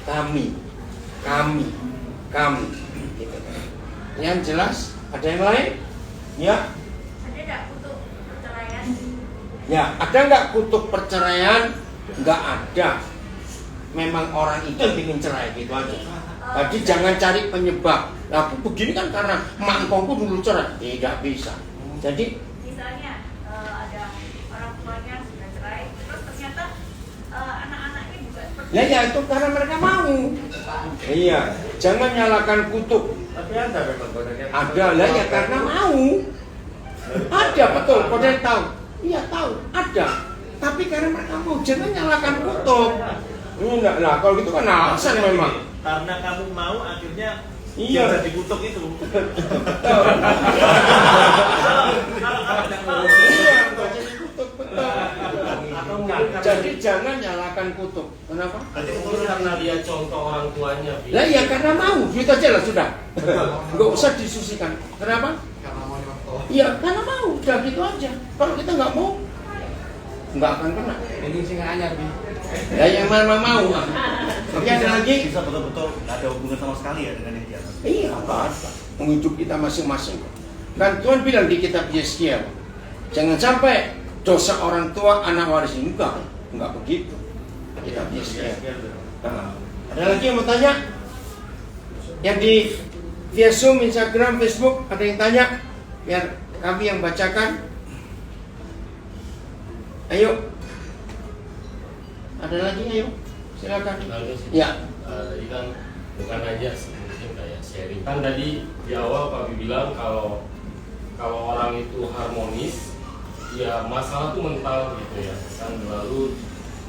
kami. Gitu. Yang jelas, ada yang lain? Ya. Ya, ada nggak kutuk perceraian? Nggak ada. Memang orang itu yang bikin cerai gitu aja. Jadi jangan cari penyebab. Nah, aku begini kan karena mak engkongku dulu cerai. Tidak bisa. Jadi misalnya ada orang tuanya sudah cerai, terus ternyata anak-anaknya juga seperti ya itu karena mereka mau. Iya, jangan nyalakan kutuk. Tapi ada memang kodenya. Ada lah ya karena mau. Ada betul, kode tahu. Iya tahu, ada. Tapi karena mereka mau, jangan nyalakan kutuk. Enggak lah, kalau gitu kan alasan memang. Karena kamu mau akhirnya Iya. dia jadi kutuk itu. Iya, jadi kutuk betul. Jadi jangan nyalakan kutuk. Kenapa? Mungkin karena dia contoh orang tuanya. Bi. Lah ya karena mau, gitu aja lah sudah. Enggak usah disusikan. Kenapa? Karena mau Iya, karena mau, udah gitu aja. Kalau kita nggak mau, nggak akan kena. ini sih nggak anyar Bi. Ya yang mana mau. Oke, ada lagi? Bisa betul-betul nggak ada hubungan sama sekali ya dengan yang di atas. Iya, apa-apa. Menghidup kita masing-masing. Dan Tuhan bilang di kitab Yeskiel, jangan sampai dosa orang tua anak waris. Enggak begitu. Kitab Yeskiel. Nah, ada lagi yang mau tanya? Yang di via Zoom, Instagram, Facebook, ada yang tanya? Biar kami yang bacakan. Ayo. Ada lagi, ayo silakan. Lalu sih, Ya. tadi kan bukan aja sih, mungkin kayak sharing. Kan tadi di awal Pak Bi bilang kalau orang itu harmonis, ya masalah tuh mental gitu ya. Kan lalu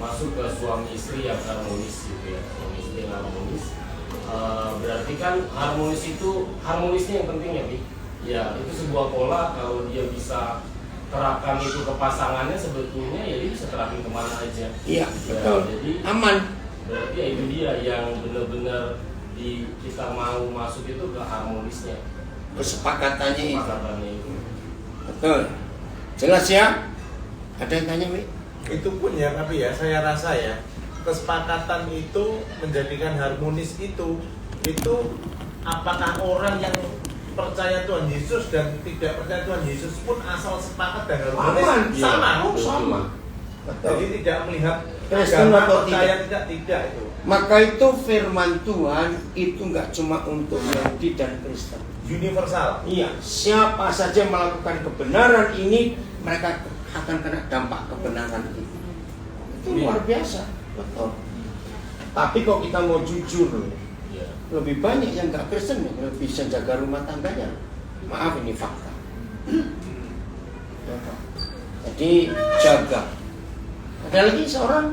masuk ke suami istri yang harmonis gitu ya, suami istri yang harmonis. Berarti kan harmonisnya yang penting ya, Bi. Ya itu sebuah pola kalau dia bisa terapkan itu ke pasangannya sebetulnya ya dia bisa terapin kemana aja. Iya, Ya, betul. jadi Aman. berarti ya itu dia yang benar-benar kita mau masuk itu ke harmonisnya, Kesepakatannya itu. kesepakatannya itu. Betul. Jelas ya? Ada yang tanya, Wi? Itu pun ya, tapi ya saya rasa ya kesepakatan itu menjadikan harmonis itu apakah orang yang percaya Tuhan Yesus dan tidak percaya Tuhan Yesus pun asal sepakat dan harmonis Aman. sama. Oh, sama. Jadi Betul. tidak melihat Kristen agama atau percaya tidak itu. Maka itu firman Tuhan itu nggak cuma untuk Yahudi dan Kristen. Universal. Iya, siapa saja melakukan kebenaran ini, mereka akan kena dampak kebenaran itu. Itu luar biasa, betul. Tapi kalau kita mau jujur, Ya. lebih banyak yang nggak Kristen yang lebih bisa jaga rumah tangganya. Maaf, ini fakta. Jadi jaga. Ada lagi seorang?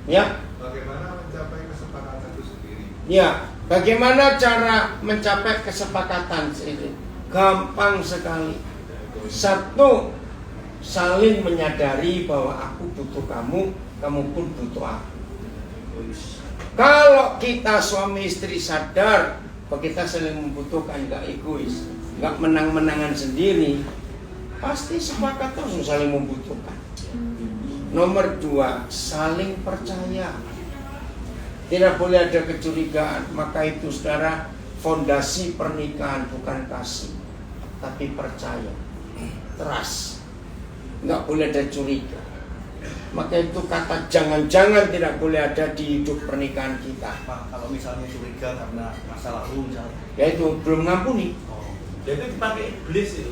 Ya. Bagaimana mencapai kesepakatan itu sendiri? Ya, bagaimana cara mencapai kesepakatan itu? Gampang sekali. Satu, saling menyadari bahwa aku butuh kamu, kamu pun butuh aku. Kalau kita suami istri sadar bahwa kita saling membutuhkan, nggak egois, nggak menang-menangan sendiri, pasti sepakat langsung saling membutuhkan. Nomor dua, saling percaya. Tidak boleh ada kecurigaan. Maka itu saudara, fondasi pernikahan bukan kasih, tapi percaya, trust. Nggak boleh ada curiga. Maka itu kata jangan-jangan tidak boleh ada di hidup pernikahan kita. Pak, kalau misalnya curiga karena masa lalu misalnya. Yaitu belum ngampuni. Jadi dipakai iblis itu.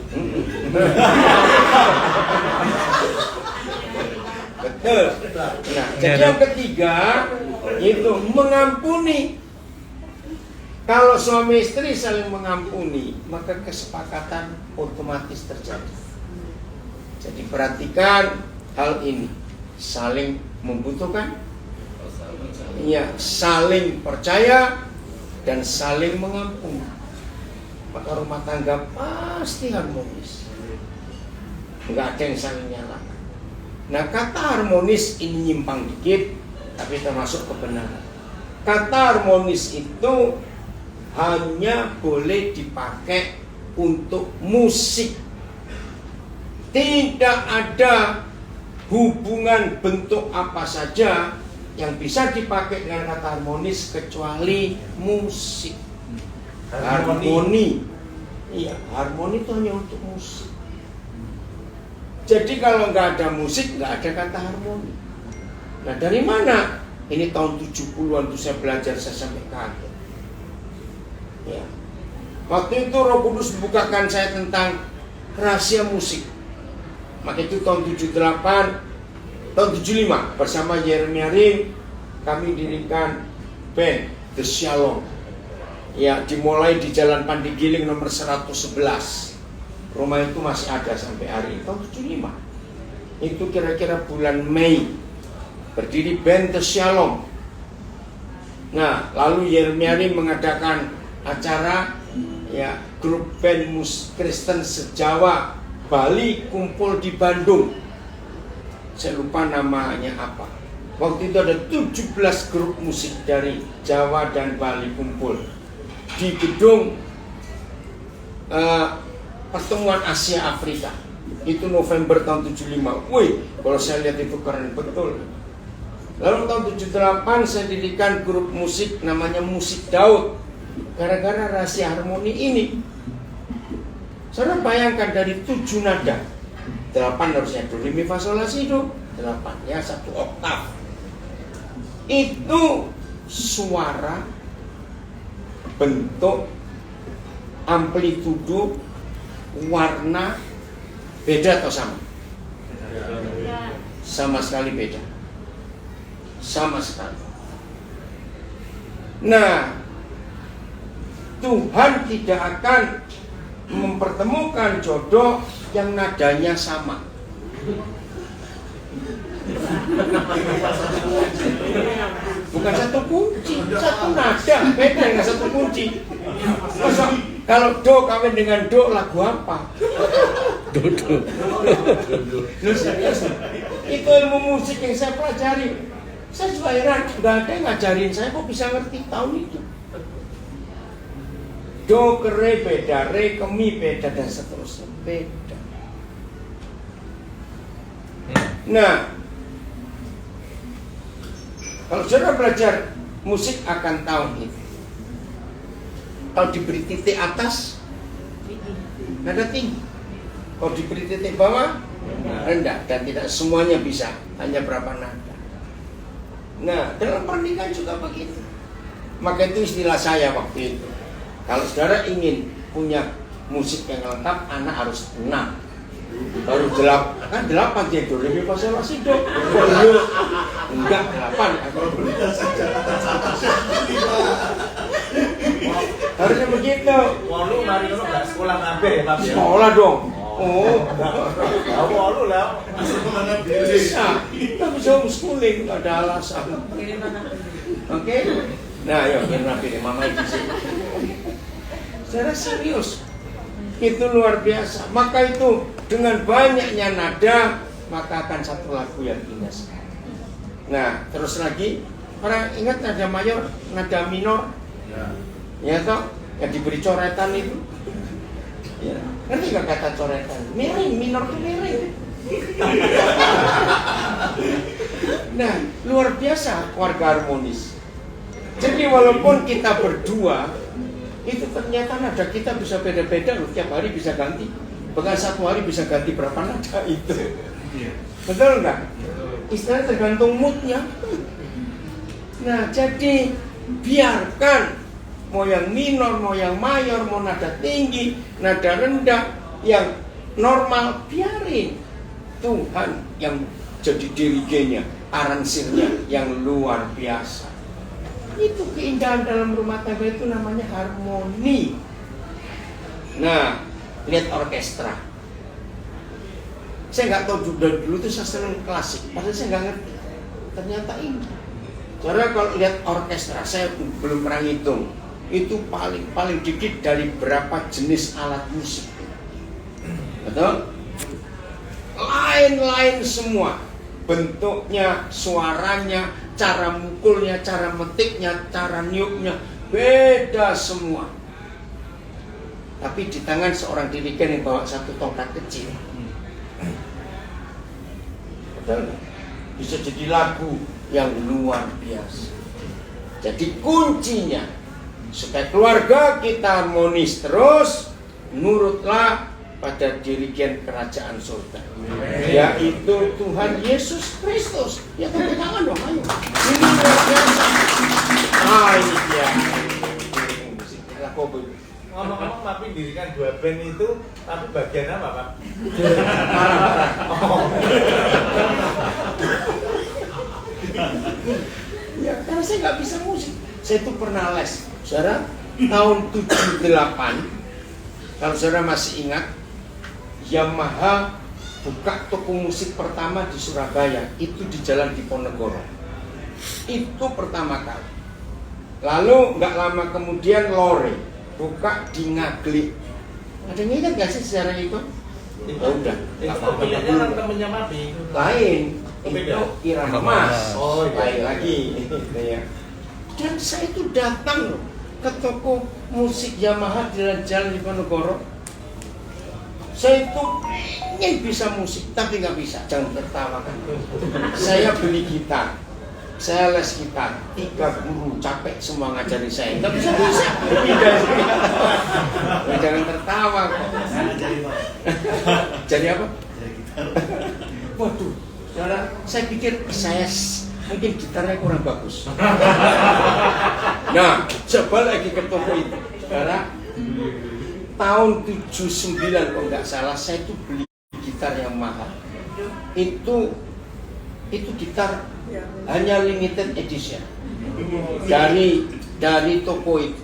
Betul. Nah, jadi yang ketiga itu mengampuni. Kalau suami istri saling mengampuni, maka kesepakatan otomatis terjadi. Jadi perhatikan hal ini, saling membutuhkan, iya, saling percaya dan saling mengampuni. Maka rumah tangga pasti harmonis. Enggak ada yang saling nyalakan. Nah, kata harmonis ini nyimpang dikit, tapi termasuk kebenaran. Kata harmonis itu hanya boleh dipakai untuk musik. Tidak ada hubungan bentuk apa saja yang bisa dipakai dengan kata harmonis kecuali musik. Harmoni. Iya, harmoni itu hanya untuk musik. Jadi kalau nggak ada musik, nggak ada kata harmoni. Nah, dari mana? Ini tahun 70-an tuh saya belajar, saya sampai kaget. Ya. Waktu itu Roh Kudus bukakan saya tentang rahasia musik. Maka itu tahun 78, tahun 75 bersama Yeremia Rim kami dirikan band The Shalom. Ya, dimulai di Jalan Pandigiling nomor 111. Rumah itu masih ada sampai hari ini, tahun 75. Itu kira-kira bulan Mei. Berdiri band The Shalom. Nah, lalu Yeremia Rim mengadakan acara, ya, grup band Kristen se-Jawa Bali kumpul di Bandung. Saya lupa namanya apa. Waktu itu ada 17 grup musik dari Jawa dan Bali kumpul di gedung Pertemuan Asia Afrika. Itu November tahun 75. Wih, kalau saya lihat itu keren betul. Lalu tahun 78 saya dirikan grup musik namanya Musik Daud. Gara-gara rahasia harmoni ini. Saudara bayangkan dari 7 nada, 8 harusnya do, re, mi, fa, sol, la, si, do, 8 ya, 1 oktav. Itu suara, bentuk, amplitudo, warna beda atau sama? sama sekali beda. Sama sekali. Nah, Tuhan tidak akan mempertemukan jodoh yang nadanya sama. Bukan satu kunci, satu nada, beda dengan satu kunci. Masa kalau do kawin dengan do lagu apa? Dodo. Loh, serius. Itu ilmu musik yang saya pelajari. Saya juga heran, nggak ada yang ngajarin saya kok bisa ngerti tahun itu. Do ke re beda, re ke mi beda, dan seterusnya beda. Nah, kalau saudara belajar musik akan tahu itu. Kalau diberi titik atas, nada tinggi. Kalau diberi titik bawah, rendah. Dan tidak semuanya bisa, hanya berapa nada. Nah, dalam pernikahan juga begitu. Maka itu istilah saya waktu itu. Kalau saudara ingin punya musik yang lengkap, anak harus 6. Baru 8, kan 8 dia do, lebih pas la si do. Enggak 8. Harusnya begitu. Walu mari ngono gak sekolah kabeh ya, Pak ya. Sekolah dong. Oh, Walu lah. bisa. Kita bisa homeschooling, nggak ada alasan. Oke? Nah, yuk kita pilih mama itu sih. Secara serius, itu luar biasa. Maka itu dengan banyaknya nada, maka akan satu lagu yang indah sekali. Nah, terus lagi, orang ingat nada mayor, nada minor, ya toh, yang diberi coretan itu. Ya. Ngerti nggak kata coretan? Miring, minor itu miring. Nah, luar biasa keluarga harmonis. Jadi walaupun kita berdua, itu ternyata nada kita bisa beda-beda loh. Tiap hari bisa ganti. Bahkan satu hari bisa ganti berapa nada itu. Betul nggak? Istilahnya tergantung moodnya. Nah, jadi biarkan mau yang minor, mau yang mayor, mau nada tinggi, nada rendah, yang normal, biarin. Tuhan yang jadi dirigennya, aransirnya yang luar biasa. Itu keindahan dalam rumah tangga, itu namanya harmoni. Nah, lihat orkestra. Saya nggak tahu dulu itu saya senang klasik, padahal saya nggak ngerti. Ternyata ini. Karena kalau lihat orkestra, saya belum pernah hitung. Itu paling dikit dari berapa jenis alat musik. Betul? Lain-lain semua. Bentuknya, suaranya, cara mukulnya, cara metiknya, cara niupnya, beda semua. Tapi di tangan seorang dirigen yang bawa satu tongkat kecil. Betul? Bisa jadi lagu yang luar biasa. Jadi kuncinya supaya keluarga kita harmonis terus, nurutlah pada dirigen kerajaan surga, yaitu Tuhan Yesus Kristus. Ya, tepuk tangan dong, ayo. Ini luar biasa. Ini dia. Ngomong-ngomong, tapi dirikan 2 band itu, tapi bagian apa, Pak? Ya, karena saya nggak bisa musik. Saya itu pernah les, saudara, tahun 78. Kalau saudara masih ingat, Yamaha buka toko musik pertama di Surabaya, itu di Jalan Diponegoro. Itu pertama kali. Lalu nggak lama kemudian Lore buka di Ngaglik. Ada yang ingat nggak sih sejarah itu? Itu udah. pilihannya kan temennya Mabi. Lain. Beda. Itu Irama Mas. Oh, iya. Lain lagi. Ya. Dan saya itu datang loh ke toko musik Yamaha di Jalan Diponegoro. Saya itu ingin bisa musik, tapi nggak bisa. Jangan tertawakan. Saya beli gitar, saya les gitar, 3 guru capek semua ngajari saya, nggak bisa. Jangan tertawa kok. Jadi apa? Waduh, saudara, saya pikir saya mungkin gitarnya kurang bagus. Nah, coba lagi ke toko itu, saudara. Tahun 79 kalau nggak salah, saya itu beli gitar yang mahal. Itu itu gitar hanya limited edition dari toko itu.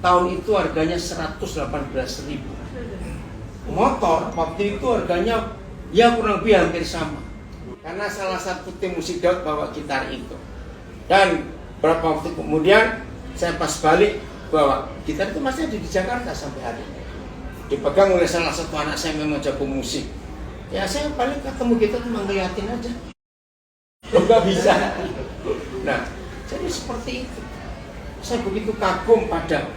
Tahun itu harganya 118.000. Motor waktu itu harganya ya kurang lebih hampir sama. Karena salah satu tim musik Daud bawa gitar itu. Dan beberapa waktu kemudian saya pas balik bawa gitar itu masih ada di Jakarta sampai hari ini. Dipegang oleh salah satu anak saya memang jago musik. Ya saya balik ketemu kita cuma ngeliatin aja. Enggak bisa. Nah, jadi seperti itu. Saya begitu kagum pada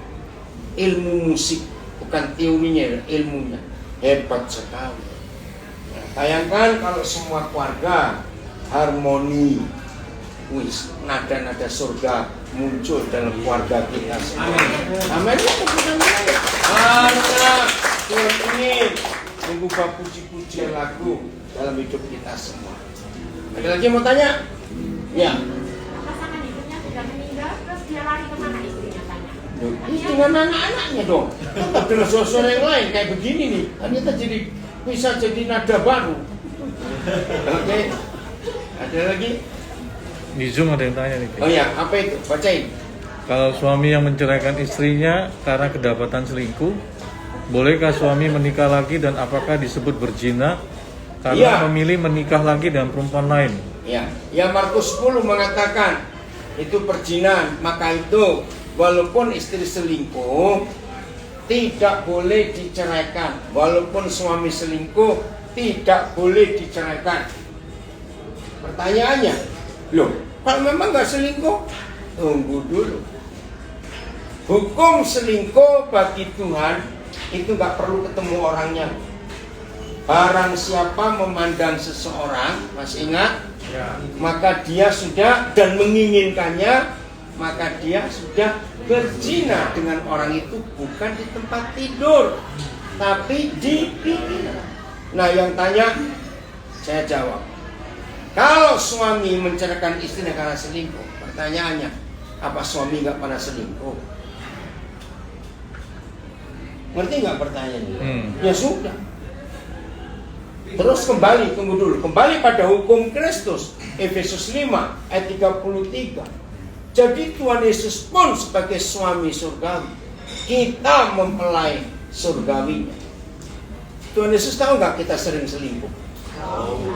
ilmu musik, bukan teorinya, ilmunya. Hebat sekali. Nah, bayangkan kalau semua keluarga harmoni, wis nada-nada surga muncul dalam keluarga kita semua. Amin. Karena Tuhan ingin mengubah puji-pujian lagu dalam hidup kita semua. Ada lagi yang mau tanya? Ya. Pasangan hidupnya sudah meninggal, terus dia lari kemana istrinya tanya? Dengan anak-anaknya dong. Tetap dengan suara yang lain kayak begini nih. Ternyata bisa jadi nada baru. Oke. Ada lagi? Di Zoom ada yang tanya nih. Oh ya, apa itu? Bacain. Kalau suami yang menceraikan istrinya karena kedapatan selingkuh, bolehkah suami menikah lagi dan apakah disebut berzina karena memilih menikah lagi dengan perempuan lain? Ya, Markus 10 mengatakan itu perzinahan, maka itu walaupun istri selingkuh tidak boleh diceraikan, walaupun suami selingkuh tidak boleh diceraikan. Pertanyaannya, loh, kalau memang nggak selingkuh, tunggu dulu. Hukum selingkuh bagi Tuhan itu nggak perlu ketemu orangnya. Barang siapa memandang seseorang, masih ingat? Ya. Maka dia sudah dan menginginkannya, maka dia sudah berzina dengan orang itu, bukan di tempat tidur, tapi di pikiran. Nah, yang tanya, saya jawab. Kalau suami menceraikan istrinya karena selingkuh, pertanyaannya, apa suami nggak pernah selingkuh? Ngerti nggak pertanyaannya? Ya sudah. Terus kembali, tunggu dulu. Kembali pada hukum Kristus, Efesus 5 ayat 33. Jadi Tuhan Yesus pun sebagai suami surgawi, kita mempelai surgawinya. Tuhan Yesus tahu nggak kita sering selingkuh?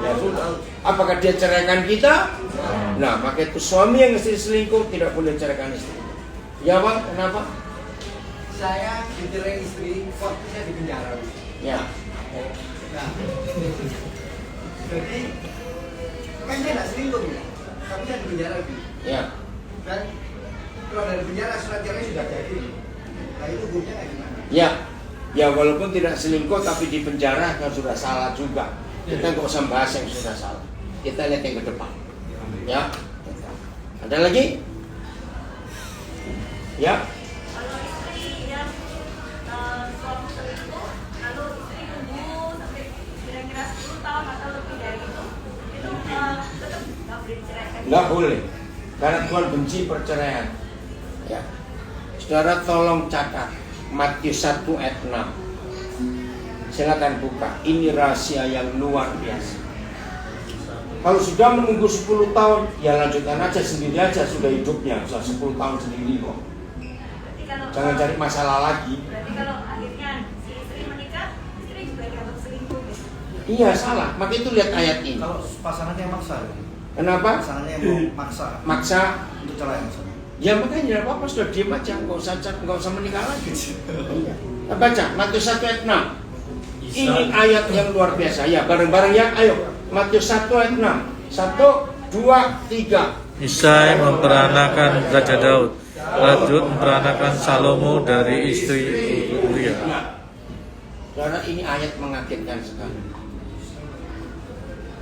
Ya sudah. Apakah dia ceraikan kita? Nah, maka itu suami yang istri selingkuh tidak boleh ceraikan istri. Ya Bang, kenapa? Saya dicerai istri waktu saya di penjara. Ya. Nah, jadi kan saya tidak selingkuh ya, tapi saya di penjara gitu. Ya. Dan keluar dari penjara surat cerai sudah jadi. Nah itu hukumnya kayak gimana? Ya. Ya walaupun tidak selingkuh tapi di penjara kan sudah salah juga. Kita nggak usah bahas yang sudah salah. Kita lihat yang ke depan. Ya. Ada lagi? Ya. Kalau istri yang suami selingkuh, lalu istri tunggu sampai kira-kira 10 tahun atau lebih dari itu tetap nggak boleh diceraikan. Nggak boleh. Karena Tuhan benci perceraian. Ya. Saudara tolong catat Matius 1 ayat 6. Silakan buka. Ini rahasia yang luar biasa. Kalau sudah menunggu 10 tahun, ya lanjutkan aja sendiri aja sudah hidupnya. Sudah 10 tahun sendiri kok. Jangan cari masalah lagi. Berarti kalau akhirnya si istri menikah, istri juga dianggap selingkuh gitu. Iya salah. Maka itu lihat ayat ini. Kalau pasangannya maksa, Kenapa? pasangannya mau maksa untuk cerai misalnya. Ya makanya tidak apa-apa, sudah diam aja, nggak usah menikah lagi. Iya. Baca Matius 1 ayat 6. Ini ayat yang luar biasa. Ya bareng-bareng ya, ayo. Matius 1 ayat 6. 1, 2, 3. Isai memperanakan Raja Daud, Rajut memperanakan Salomo dari istri Uria. Nah, karena ini ayat mengagetkan sekali.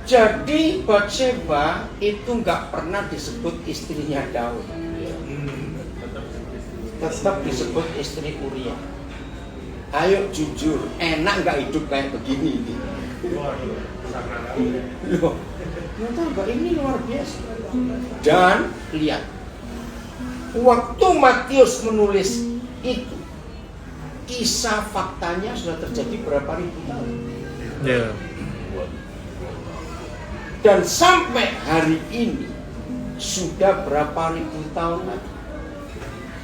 Jadi Batsheba itu nggak pernah disebut istrinya Daud. Tetap disebut istri Uria. Ayo jujur, enak nggak hidup kayak begini? Loh, tahu nggak ini luar biasa. Dan lihat, waktu Matius menulis itu, kisah faktanya sudah terjadi berapa ribu tahun. Ya. Dan sampai hari ini sudah berapa ribu tahun lagi,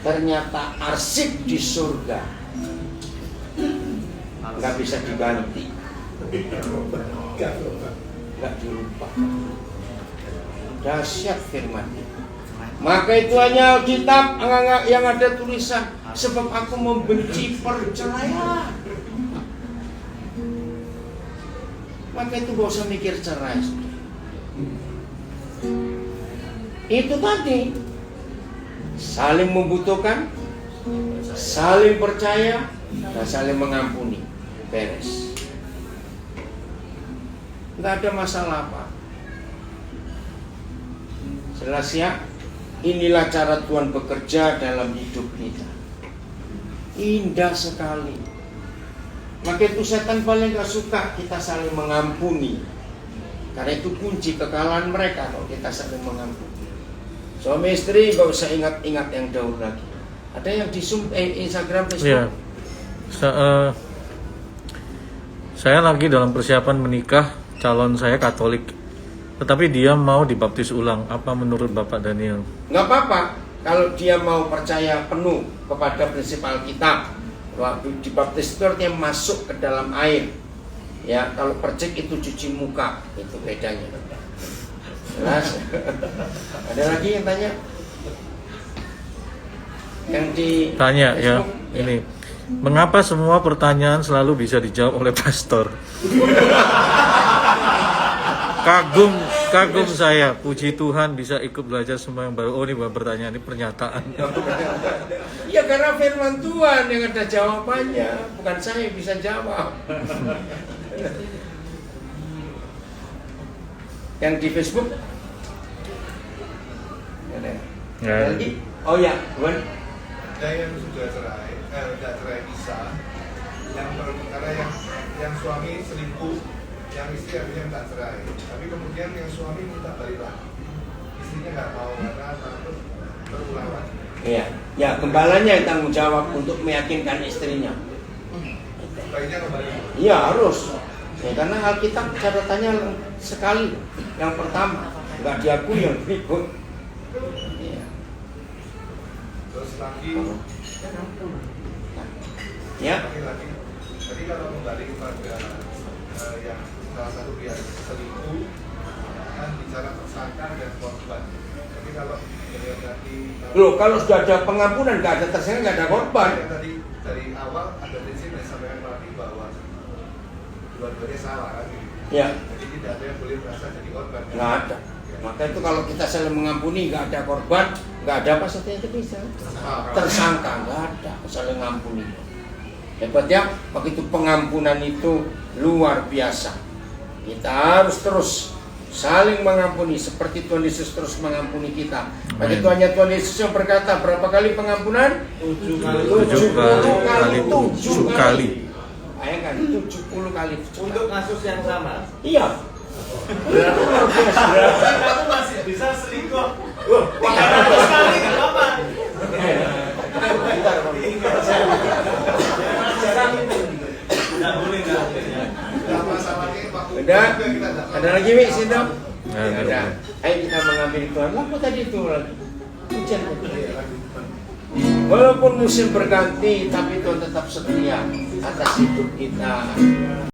ternyata arsip di surga nggak bisa diganti, nggak dirubah. Dahsyat firman. Maka itu hanya Alkitab yang ada tulisan, sebab aku membenci perceraian. Maka itu gak usah mikir cerai. Itu tadi, saling membutuhkan, saling percaya, dan saling mengampuni. Beres. Nggak ada masalah apa. Jelas ya. Inilah cara Tuhan bekerja dalam hidup kita. Indah sekali. Maka itu setan paling gak suka kita saling mengampuni. Karena itu kunci kekalahan mereka kalau kita saling mengampuni. Suami istri gak usah ingat-ingat yang dahulu lagi. Ada yang di Instagram, Facebook? Ya. Saya lagi dalam persiapan menikah, calon saya Katolik. Tetapi dia mau dibaptis ulang. Apa menurut Bapak Daniel? Nggak apa-apa kalau dia mau percaya penuh kepada prinsip Alkitab. Waktu dibaptis itu artinya masuk ke dalam air. Ya, kalau percik itu cuci muka, itu bedanya. Jelas? Ada lagi yang tanya? Yang di Tanya ya, Facebook? ini. Mengapa semua pertanyaan selalu bisa dijawab oleh pastor? Kagum saya, puji Tuhan bisa ikut belajar semua yang baru. Oh, ini bukan pertanyaan, ini pernyataan. Ya karena firman Tuhan yang ada jawabannya, bukan saya yang bisa jawab. Yang di Facebook? Ada? Ya. Ada lagi? Oh ya, Tuhan. Ada yang sudah cerai, tidak cerai bisa. Yang perkara yang suami selingkuh, yang istri akhirnya minta cerai. Tapi kemudian yang suami minta balik lagi. Istrinya nggak mau karena takut berulang lagi. Iya, ya gembalanya yang tanggung jawab untuk meyakinkan istrinya. Baiknya kembali. Iya harus. Ya, karena Alkitab catatannya sekali. Yang pertama, nggak diakui yang berikut. Iya. Terus lagi, Ya. lagi. Jadi kalau kembali kepada yang salah satu pihak selingkuh, kan bicara tersangka dan korban. Tapi kalau melihat tadi, Loh, kalau sudah ada pengampunan, nggak ada tersangka, nggak ada korban. tadi dari awal ada prinsip yang disampaikan Pak bahwa dua-duanya salah kan. Ya, Jadi tidak ada yang boleh merasa jadi korban. nggak ada. Maka itu kalau kita saling mengampuni, nggak ada korban, nggak ada apa satu yang bisa. Tersangka nggak ada, saling mengampuni. Hebatnya, begitu pengampunan itu luar biasa. Kita harus terus saling mengampuni seperti Tuhan Yesus terus mengampuni kita. Begitu hanya Tuhan Yesus yang berkata berapa kali pengampunan? 7 kali. 7 kali. Bayangkan 70 kali. Untuk kasus yang sama. Iya. Berarti luar biasa. Kamu masih bisa selingkuh. 300 kali nggak apa-apa. Nggak boleh nggak. Masalahnya waktu Udah? juga kita nggak tahu. Ada lagi Wi, sini dong? Ada. Ada. Ayo kita mengambil Tuhan. Apa tadi itu lagi? Hujan. Walaupun musim berganti, tapi Tuhan tetap setia atas hidup kita.